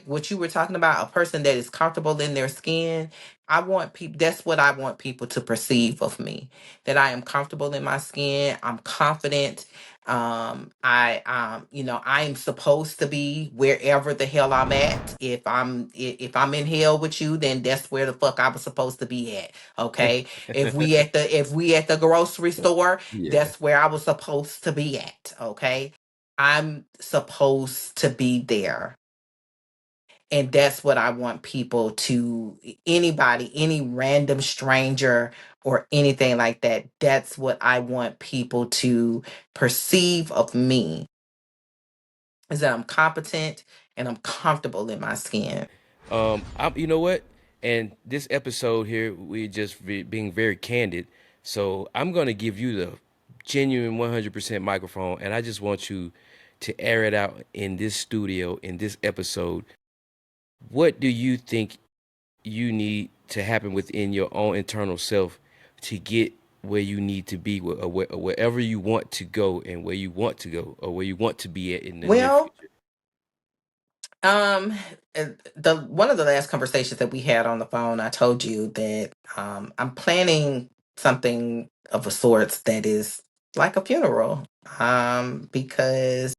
what you were talking about, a person that is comfortable in their skin. I want people That's what I want people to perceive of me, that I am comfortable in my skin, I'm confident. I am supposed to be wherever the hell I'm at. If I'm in hell with you, then that's where the fuck I was supposed to be at. Okay. If we at the grocery store, Yeah. that's where I was supposed to be at. Okay. I'm supposed to be there. And that's what I want people to, anybody, any random stranger or anything like that. That's what I want people to perceive of me. is that I'm competent and I'm comfortable in my skin. You know what? And this episode here, we just being very candid. So I'm gonna give you the genuine 100% microphone, and I just want you to air it out in this studio in this episode. What do you think you need to happen within your own internal self to get where you need to be, or wherever you want to go, and where you want to go, or where you want to be at in the near Well, future? um, the one of the last conversations that we had on the phone, I told you that I'm planning something of a sorts that is like a funeral. Because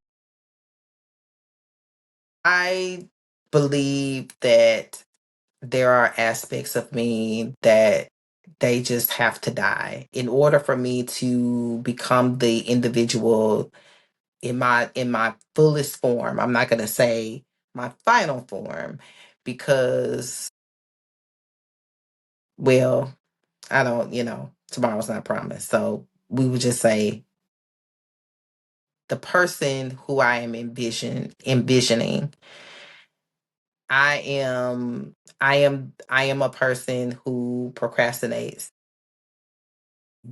I believe that there are aspects of me that they just have to die in order for me to become the individual in my fullest form. I'm not going to say my final form because, well, I don't, tomorrow's not promised. So we would just say the person who I am envisioning. I am a person who procrastinates.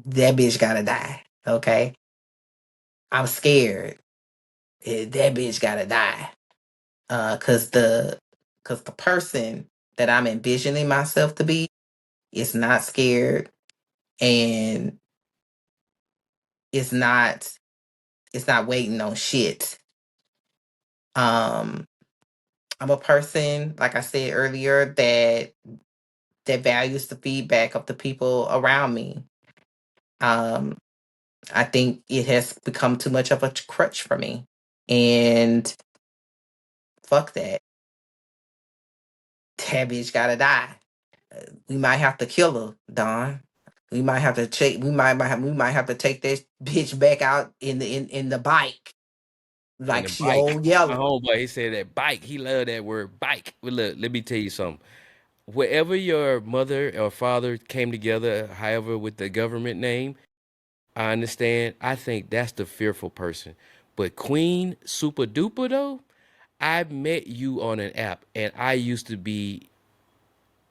That bitch gotta die. Okay. I'm scared. That bitch gotta die. Cause the person that I'm envisioning myself to be is not scared, and it's not waiting on shit. Um I'm a person, like I said earlier, that values the feedback of the people around me. Um I think it has become too much of a crutch for me. And fuck that. That bitch gotta die. We might have to kill her, Don. We might have to take. We might have to take this bitch back out in the bike, And like the she bike. old My yellow. homeboy, he said that bike. He loved that word bike. But look, let me tell you something. Wherever your mother or father came together, however, with the government name, I understand. I think that's the fearful person. But Queen Supa Dupa, though, I met you on an app, and I used to be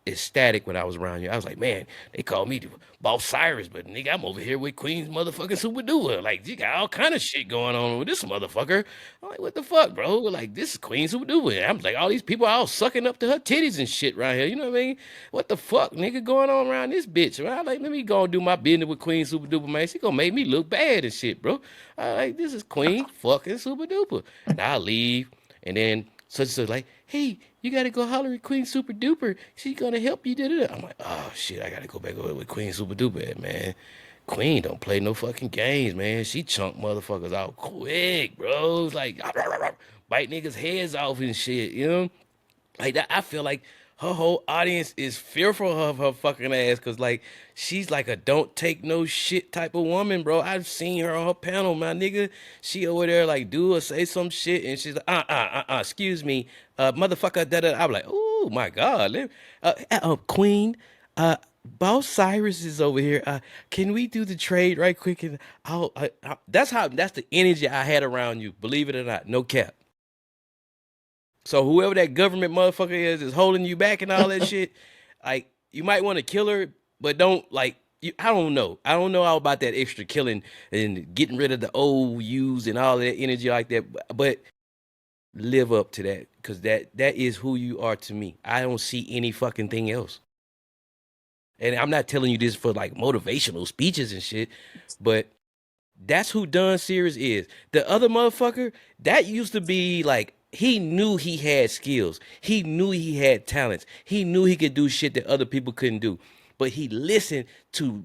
ecstatic when I was around you. I was like, man, they call me Boss Cyrus, but nigga, I'm over here with Queen's motherfucking Super Duper. Like, you got all kind of shit going on with this motherfucker. I'm like, what the fuck, bro? Like, this is Queen Super Duper. I'm like, all these people all sucking up to her titties and shit right here. You know what I mean? What the fuck, nigga, going on around this bitch? Right? Like, let me go and do my business with Queen Super Duper, man. She gonna make me look bad and shit, bro. I like, this is Queen fucking Super Duper. And I leave. And then such and such like, hey, you gotta go holler at Queen Super Duper. She's gonna help you. Da-da-da. I'm like, oh shit, I gotta go back over with Queen Super Duper, at, man. Queen don't play no fucking games, man. She chunk motherfuckers out quick, bro. It's like bite niggas' heads off and shit, you know? Like that, I feel like her whole audience is fearful of her fucking ass because like she's like a don't take no shit type of woman, bro. I've seen her on her panel, my nigga. She over there like do or say some shit, and she's like, excuse me, motherfucker, da da. I'm like, oh my god, Queen, Boss Cyrus is over here. Can we do the trade right quick? And that's the energy I had around you. Believe it or not, no cap. So whoever that government motherfucker is holding you back and all that shit, like you might want to kill her, but don't like you. I don't know. I don't know all about that extra killing and getting rid of the old use and all that energy like that. But live up to that because that is who you are to me. I don't see any fucking thing else. And I'm not telling you this for like motivational speeches and shit, but that's who Don Sirius is. The other motherfucker, that used to be like, he knew he had skills. He knew he had talents. He knew he could do shit that other people couldn't do. But he listened to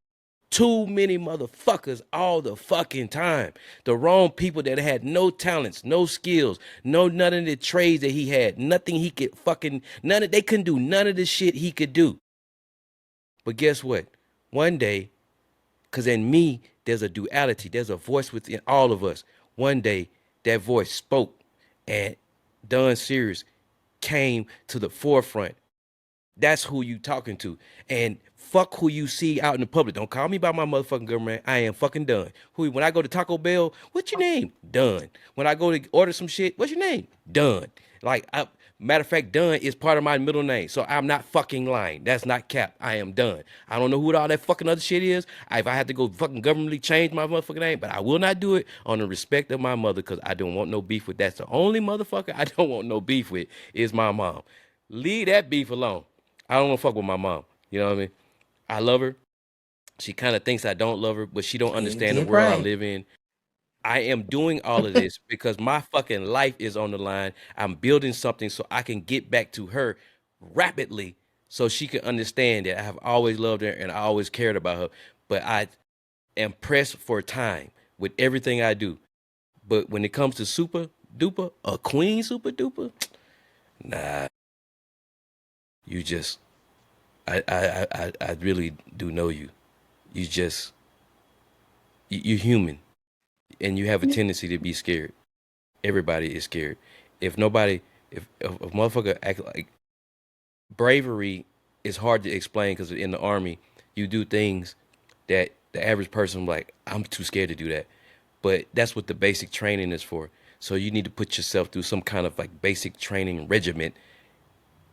too many motherfuckers all the fucking time. The wrong people that had no talents, no skills, no none of the trades that he had. Nothing he could fucking, they couldn't do none of the shit he could do. But guess what? One day, because in me, there's a duality. There's a voice within all of us. One day, that voice spoke, and Don Sirius came to the forefront. That's who you talking to. And Fuck who you see out in the public. Don't call me by my motherfucking government. I am fucking done. When I go to Taco Bell, what's your name? Done. When I go to order some shit, what's your name? Done. Matter of fact, done is part of my middle name. So I'm not fucking lying. That's not cap. I am done. I don't know who all that fucking other shit is. If I have to go fucking governmentally change my motherfucking name, but I will not do it on the respect of my mother because I don't want no beef with. That's the only motherfucker I don't want no beef with is my mom. Leave that beef alone. I don't want to fuck with my mom. You know what I mean? I love her. She kind of thinks I don't love her, but she don't You understand the did world I right. live in. I am doing all of this because my fucking life is on the line. I'm building something so I can get back to her rapidly so she can understand that I have always loved her and I always cared about her. But I am pressed for time with everything I do. But when it comes to Super Duper, a Queen Supa Dupa, nah, you just, I really do know you. You just, you're human and you have a tendency to be scared. Everybody is scared. If nobody, if a motherfucker act like bravery is hard to explain because in the army you do things that the average person like I'm too scared to do that, but that's what the basic training is for. So you need to put yourself through some kind of like basic training regiment,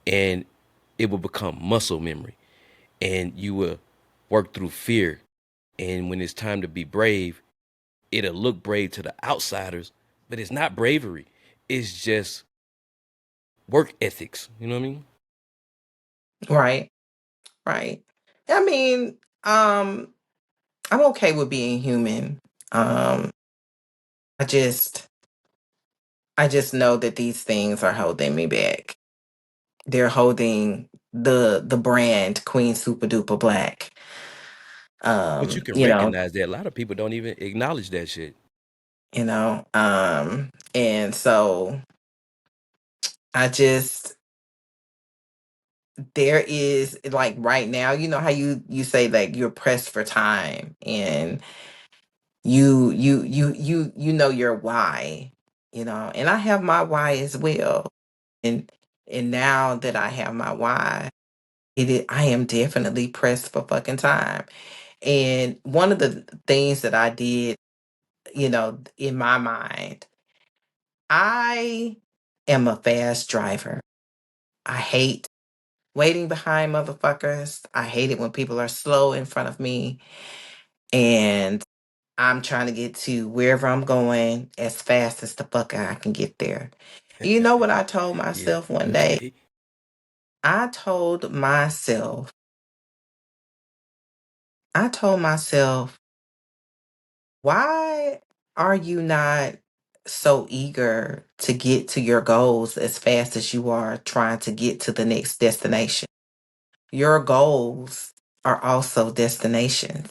and it will become muscle memory, and you will work through fear. And when it's time to be brave, it'll look brave to the outsiders, but it's not bravery. It's just work ethics. You know what I mean? Right. Right. I mean, I'm okay with being human. I just I just know that these things are holding me back. They're holding the brand Queen Supa Dupa Black. But you can You know, recognize that a lot of people don't even acknowledge that shit. and so I just there is like right now, you know how you say like you're pressed for time and you know your why, and I have my why as well. And now that I have my why, I am definitely pressed for fucking time. And one of the things that I did, in my mind, I am a fast driver. I hate waiting behind motherfuckers. I hate it when people are slow in front of me. And I'm trying to get to wherever I'm going as fast as the fuck I can get there. You know what I told Yeah. myself one day? Okay. I told myself, why are you not so eager to get to your goals as fast as you are trying to get to the next destination? Your goals are also destinations,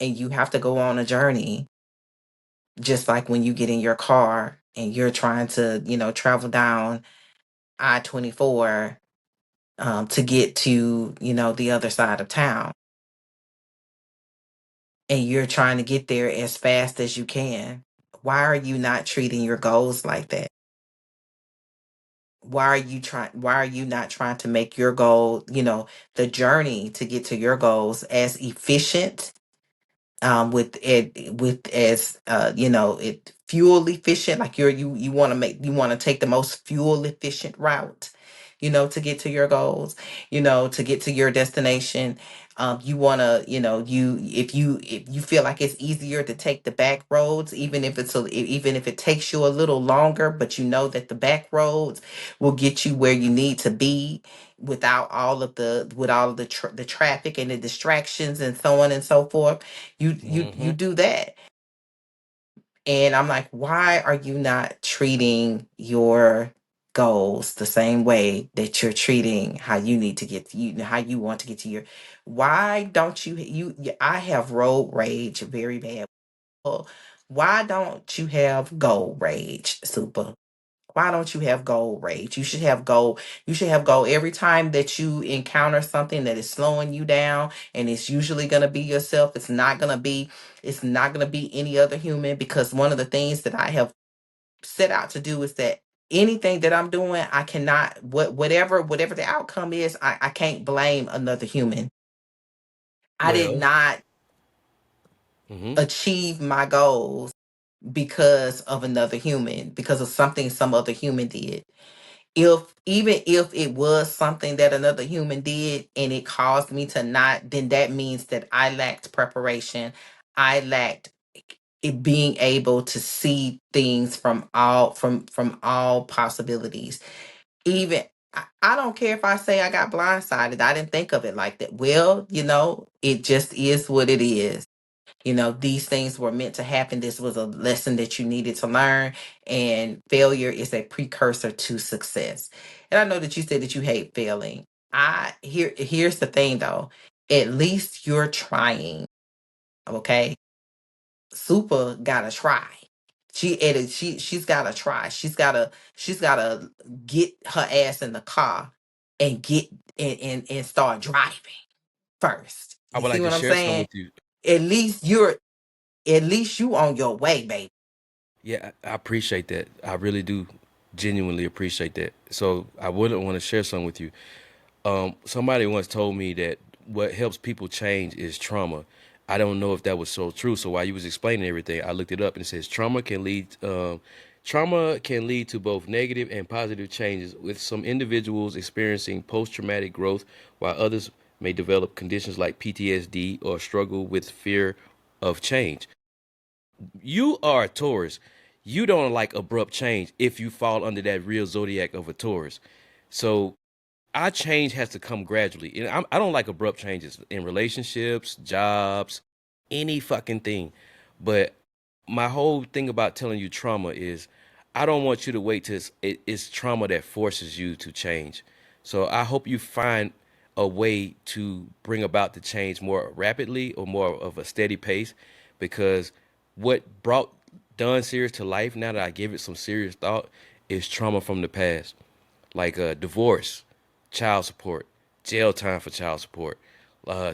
and you have to go on a journey, just like when you get in your car and you're trying to, travel down I-24 to get to, the other side of town. And you're trying to get there as fast as you can. Why are you not treating your goals like that? Why are you not trying to make your goal, the journey to get to your goals as efficient, with as it fuel efficient, like you want to take the most fuel efficient route, to get to your goals, to get to your destination. You want to, if you feel like it's easier to take the back roads, even if it takes you a little longer, but you know that the back roads will get you where you need to be without the traffic and the distractions and so on and so forth. You Mm-hmm. do that. And I'm like, why are you not treating your goals the same way that you're treating how you need to get to how you want to get to your why don't I have road rage very bad. Well, why don't you have goal rage, Super? Why don't you have goal rage? You should have goal every time that you encounter something that is slowing you down, and it's usually gonna be yourself. It's not gonna be any other human, because one of the things that I have set out to do is that anything that I'm doing, I cannot whatever the outcome is, I can't blame another human. I did Well, not hmm achieve my goals because of another human, because of something some other human did. Even if it was something that another human did and it caused me to not, then that means that I lacked preparation. I lacked it being able to see things from all possibilities. Even I don't care if I say I got blindsided. I didn't think of it like that. Well, it just is what it is. These things were meant to happen. This was a lesson that you needed to learn, and failure is a precursor to success. And I know that you said that you hate failing. Here's the thing though. At least you're trying. Okay. Supa gotta try. She's gotta try. She's gotta get her ass in the car and get and start driving first. I You would see like to what I'm share some saying? with you. At least you're at least you on your way, baby. Yeah, I appreciate that. I really do genuinely appreciate that. So I wouldn't want to share some with you. Somebody once told me that what helps people change is trauma. I don't know if that was so true. So while you was explaining everything, I looked it up and it says trauma can lead to both negative and positive changes, with some individuals experiencing post-traumatic growth, while others may develop conditions like PTSD or struggle with fear of change. You are a Taurus. You don't like abrupt change if you fall under that real zodiac of a Taurus. So our change has to come gradually. And I don't like abrupt changes in relationships, jobs, any fucking thing. But my whole thing about telling you trauma is I don't want you to wait till it's trauma that forces you to change. So I hope you find a way to bring about the change more rapidly or more of a steady pace, because what brought Don Sirius to life, now that I give it some serious thought, is trauma from the past, like divorce, child support, jail time for child support,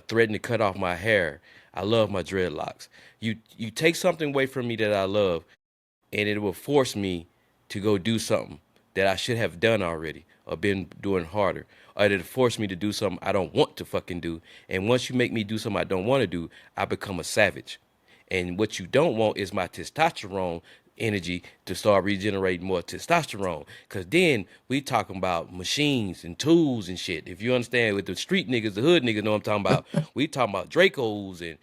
threatening to cut off my hair. I love my dreadlocks. You take something away from me that I love, and it will force me to go do something that I should have done already or been doing harder. Or it'll force me to do something I don't want to fucking do. And once you make me do something I don't want to do, I become a savage. And what you don't want is my testosterone energy to start regenerating more testosterone. Cause then we talking about machines and tools and shit. If you understand, with the street niggas, the hood niggas know what I'm talking about. We talking about Dracos and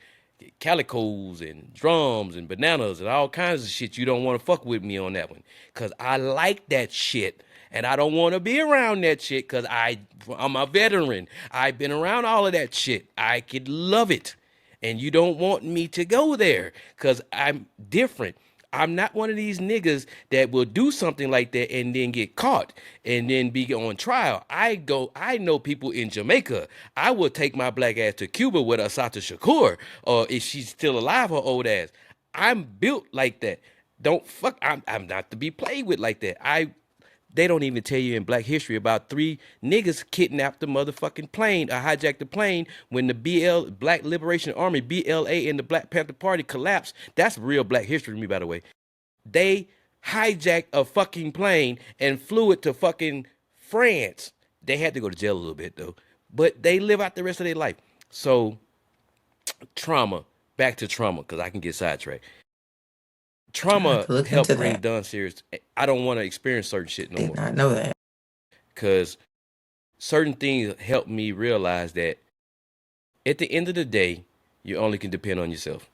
calicos and drums and bananas and all kinds of shit. You don't want to fuck with me on that one, cause I like that shit. And I don't want to be around that shit, cause I'm a veteran. I've been around all of that shit. I could love it. And you don't want me to go there, because I'm different. I'm not one of these niggas that will do something like that and then get caught and then be on trial. I know people in Jamaica. I will take my black ass to Cuba with Asata Shakur, or if she's still alive, her old ass. I'm built like that. Don't fuck. I'm not to be played with like that. They don't even tell you in Black history about three niggas kidnapped the motherfucking plane, or hijacked the plane when the Black Liberation Army, BLA, and the Black Panther Party collapsed. That's real Black history to me, by the way. They hijacked a fucking plane and flew it to fucking France. They had to go to jail a little bit though, but they live out the rest of their life. So trauma, back to trauma, because I can get sidetracked. I have Trauma to look helped into bring that. Don Serious. I don't want to experience certain shit no Did more, not know that. because certain things helped me realize that at the end of the day, you only can depend on yourself.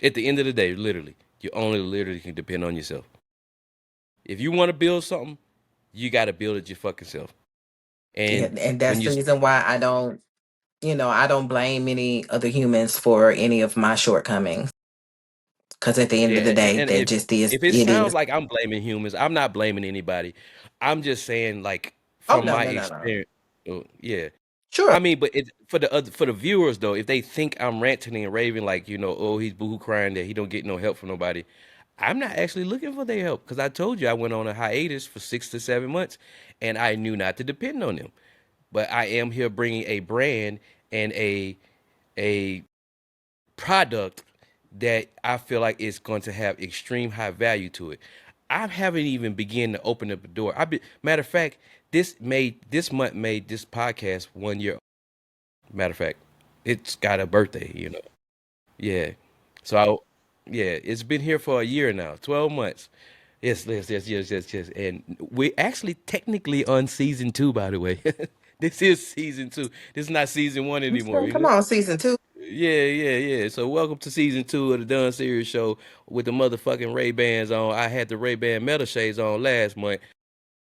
At the end of the day, literally, you only literally can depend on yourself. If you want to build something, you got to build it your fucking self. Yeah, And and when that's you, the reason why I don't blame any other humans for any of my shortcomings. Because at the end yeah, of the day, and that just is if it it sounds is. like I'm blaming humans, I'm not blaming anybody. I'm just saying, like, Oh from no, my no, no, no. experience, yeah. Sure. I mean, but for the viewers though, if they think I'm ranting and raving, like, oh, he's boohoo crying that he don't get no help from nobody, I'm not actually looking for their help, because I told you I went on a hiatus for 6 to 7 months, and I knew not to depend on them. But I am here bringing a brand and a product that I feel like is going to have extreme high value to it. I haven't even begun to open up the door. Matter of fact, this month made this podcast 1 year. Matter of fact. It's got a birthday, you know. Yeah. So yeah, it's been here for a year now, 12 months. Yes, yes, yes, yes, yes, yes. And we're actually technically on season 2, by the way. This is season 2. This is not season 1 I'm anymore. saying, come on, season 2. Yeah, yeah, yeah. So welcome to season 2 of the Don Sirius Show with the motherfucking Ray-Bans on. I had the Ray-Ban Meta Shades on last month,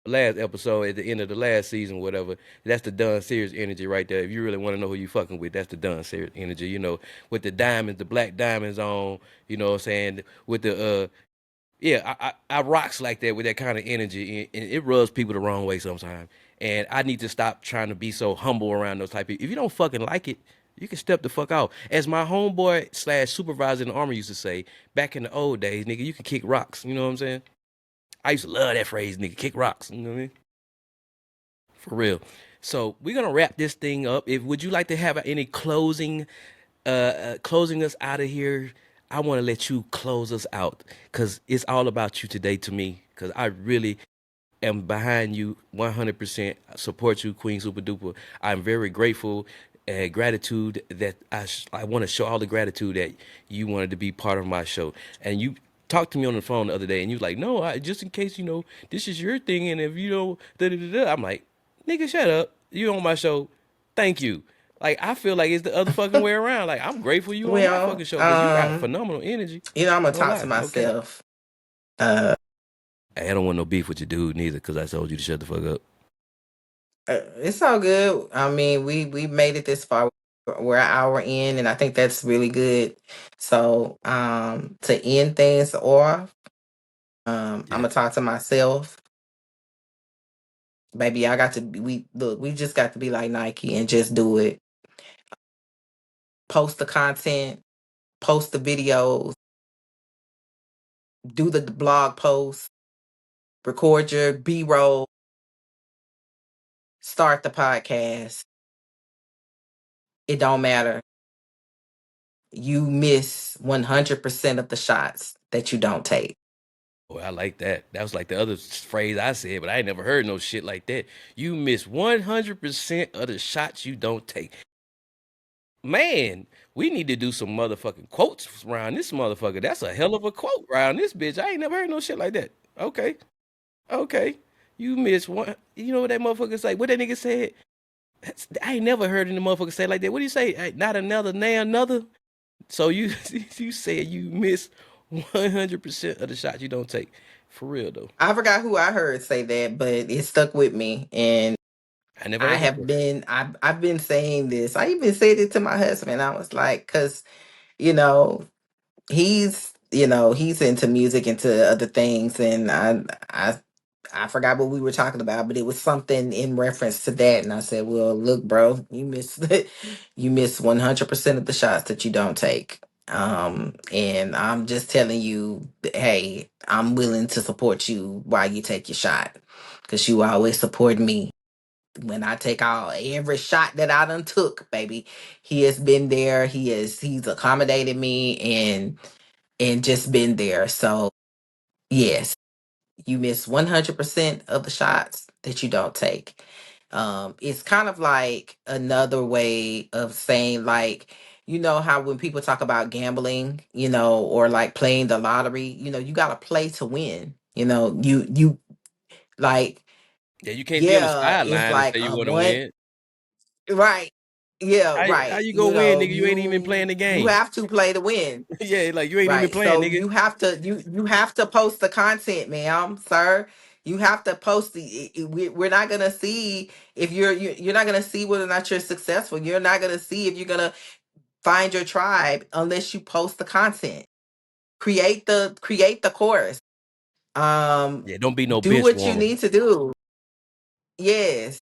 last episode at the end of the last season, whatever. That's the Don Sirius energy right there. If you really want to know who you fucking with, that's the Don Sirius energy, you know, with the diamonds, the black diamonds on, you know what I'm saying? With the yeah, I rocks like that with that kind of energy, and it rubs people the wrong way sometimes. And I need to stop trying to be so humble around those type of people. If you don't fucking like it, you can step the fuck out. As my homeboy slash supervisor in the army used to say, back in the old days, nigga, you can kick rocks. You know what I'm saying? I used to love that phrase, nigga, kick rocks. You know what I mean? For real. So we're gonna wrap this thing up. If would you like to have any closing us out of here? I want to let you close us out because it's all about you today to me. Because I really am behind you 100%. Support you, Queen Supa Dupa. I'm very grateful and gratitude that I want to show all the gratitude that you wanted to be part of my show. And you talked to me on the phone the other day and you was like, no, just in case, you know, this is your thing. And if you know, da da da da, I'm like, nigga, shut up. You on my show. Thank you. Like, I feel like it's the other fucking way around. Like, I'm grateful you on my Well, fucking show because you got phenomenal energy. I'm gonna No talk to lie. No cap. myself. Uh, I don't want no beef with your dude neither because I told you to shut the fuck up. it's all good. I mean, we made it this far. We're an hour in, and I think that's really good. So, to end things off, I'm Yeah. gonna talk to myself. Baby, I got to we look, we just got to be like Nike and just do it. Post the content, post the videos, do the blog posts, record your B-roll, start the podcast. It don't matter. You miss 100% of the shots that you don't take. Oh, I like that. That was like the other phrase I said, but I ain't never heard no shit like that. You miss 100% of the shots you don't take. Man, we need to do some motherfucking quotes around this motherfucker. That's a hell of a quote around this bitch. I ain't never heard no shit like that. Okay. Okay. You miss one. You know what that motherfucker say? What that nigga said? I ain't never heard any motherfucker say like that. What do you say? Not another, nay another. So you you said you miss 100% of the shots you don't take. For real though. I forgot who I heard say that, but it stuck with me. And I never heard that before. I've been saying this. I even said it to my husband. I was like, because, you know, he's into music, into other things, and I forgot what we were talking about, but it was something in reference to that. And I said, well, look, bro, you miss you miss 100% of the shots that you don't take. And I'm just telling you, hey, I'm willing to support you while you take your shot, because you always support me when I take all every shot that I done took, baby. He has been there. He's accommodated me and just been there. So yes, you miss 100% of the shots that you don't take. It's kind of like another way of saying, like, you know how when people talk about gambling, or like playing the lottery, you got to play to win. You like, Yeah, you can't be on the yeah, it's sideline and like say you a want to one, win. right? Yeah, How right. you gonna win, nigga? You ain't even You playing the you game. have to play to win. Yeah, like you ain't even Right. playing, So nigga. you have to post the content, ma'am, sir. You have to post we're not gonna see if you're not gonna see whether or not you're successful. You're not gonna see if you're gonna find your tribe unless you post the content. Create the course. Um, Yeah, don't be no do bench what you warmer. need to do. Yes.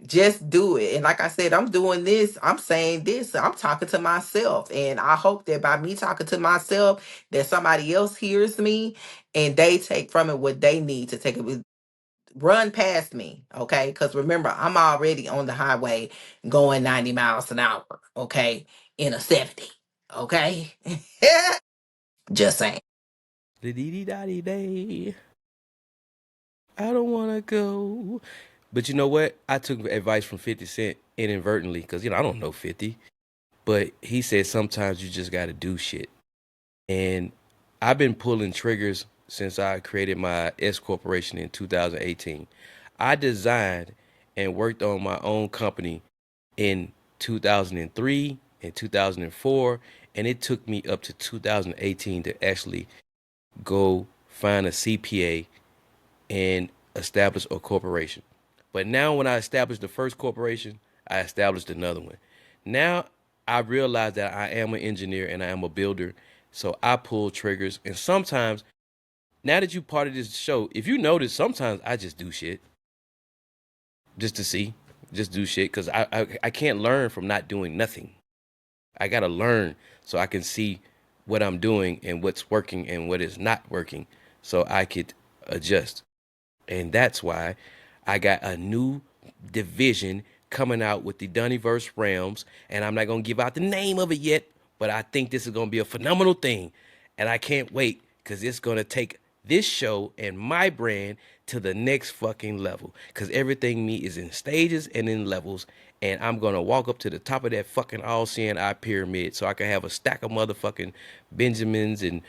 Just do it. And like I said, I'm doing this. I'm saying this. I'm talking to myself. And I hope that by me talking to myself, that somebody else hears me and they take from it what they need to take it with. Run past me. Okay. Because remember, I'm already on the highway going 90 miles an hour. Okay. In a 70. Okay. Just saying. The dee dee da dee day. I don't wanna go. But you know what? I took advice from 50 Cent inadvertently because I don't know 50. But he said sometimes you just got to do shit. And I've been pulling triggers since I created my S Corporation in 2018. I designed and worked on my own company in 2003 and 2004, and it took me up to 2018 to actually go find a CPA and establish a corporation. But now when I established the first corporation, I established another one. Now I realize that I am an engineer and I am a builder. So I pull triggers. And sometimes, now that you part of this show, if you notice, sometimes I just do shit just to see, just do shit. Because I can't learn from not doing nothing. I got to learn so I can see what I'm doing and what's working and what is not working so I could adjust. And that's why I got a new division coming out with the Doniverse realms. And I'm not going to give out the name of it yet, but I think this is going to be a phenomenal thing. And I can't wait because it's going to take this show and my brand to the next fucking level. Because everything me is in stages and in levels. And I'm going to walk up to the top of that fucking all-seeing eye pyramid so I can have a stack of motherfucking Benjamins and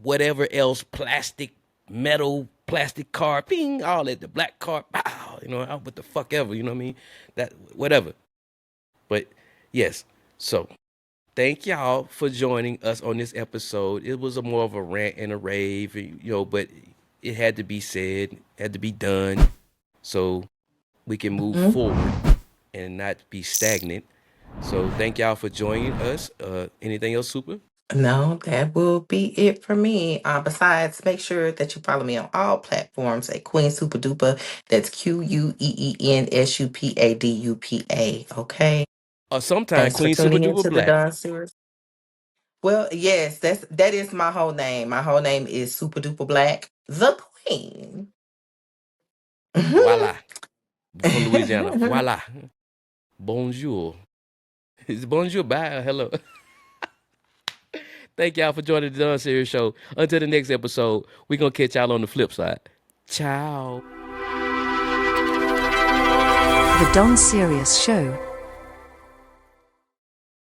whatever else, plastic, metal, plastic car, ping, all that, the black car, pow, you know, what the fuck ever, you know what I mean? That, whatever. But yes, so thank y'all for joining us on this episode. It was more of a rant and a rave, you know, but it had to be said, had to be done so we can move forward and not be stagnant. So thank y'all for joining us. Anything else, Super? No, that will be it for me. Besides, make sure that you follow me on all platforms at Queen Supa Dupa. That's QueenSupaDupa. Okay. Sometime Thanks for Queen Super tuning Duper into the Black. Don Sirius. Well, yes, that is my whole name. My whole name is Super Duper Black, the Queen. Voila. From Louisiana. Voila. Bonjour. It's bonjour. Bye. Hello. Thank y'all for joining the Don Sirius Show. Until the next episode, we're going to catch y'all on the flip side. Ciao. The Don Sirius Show.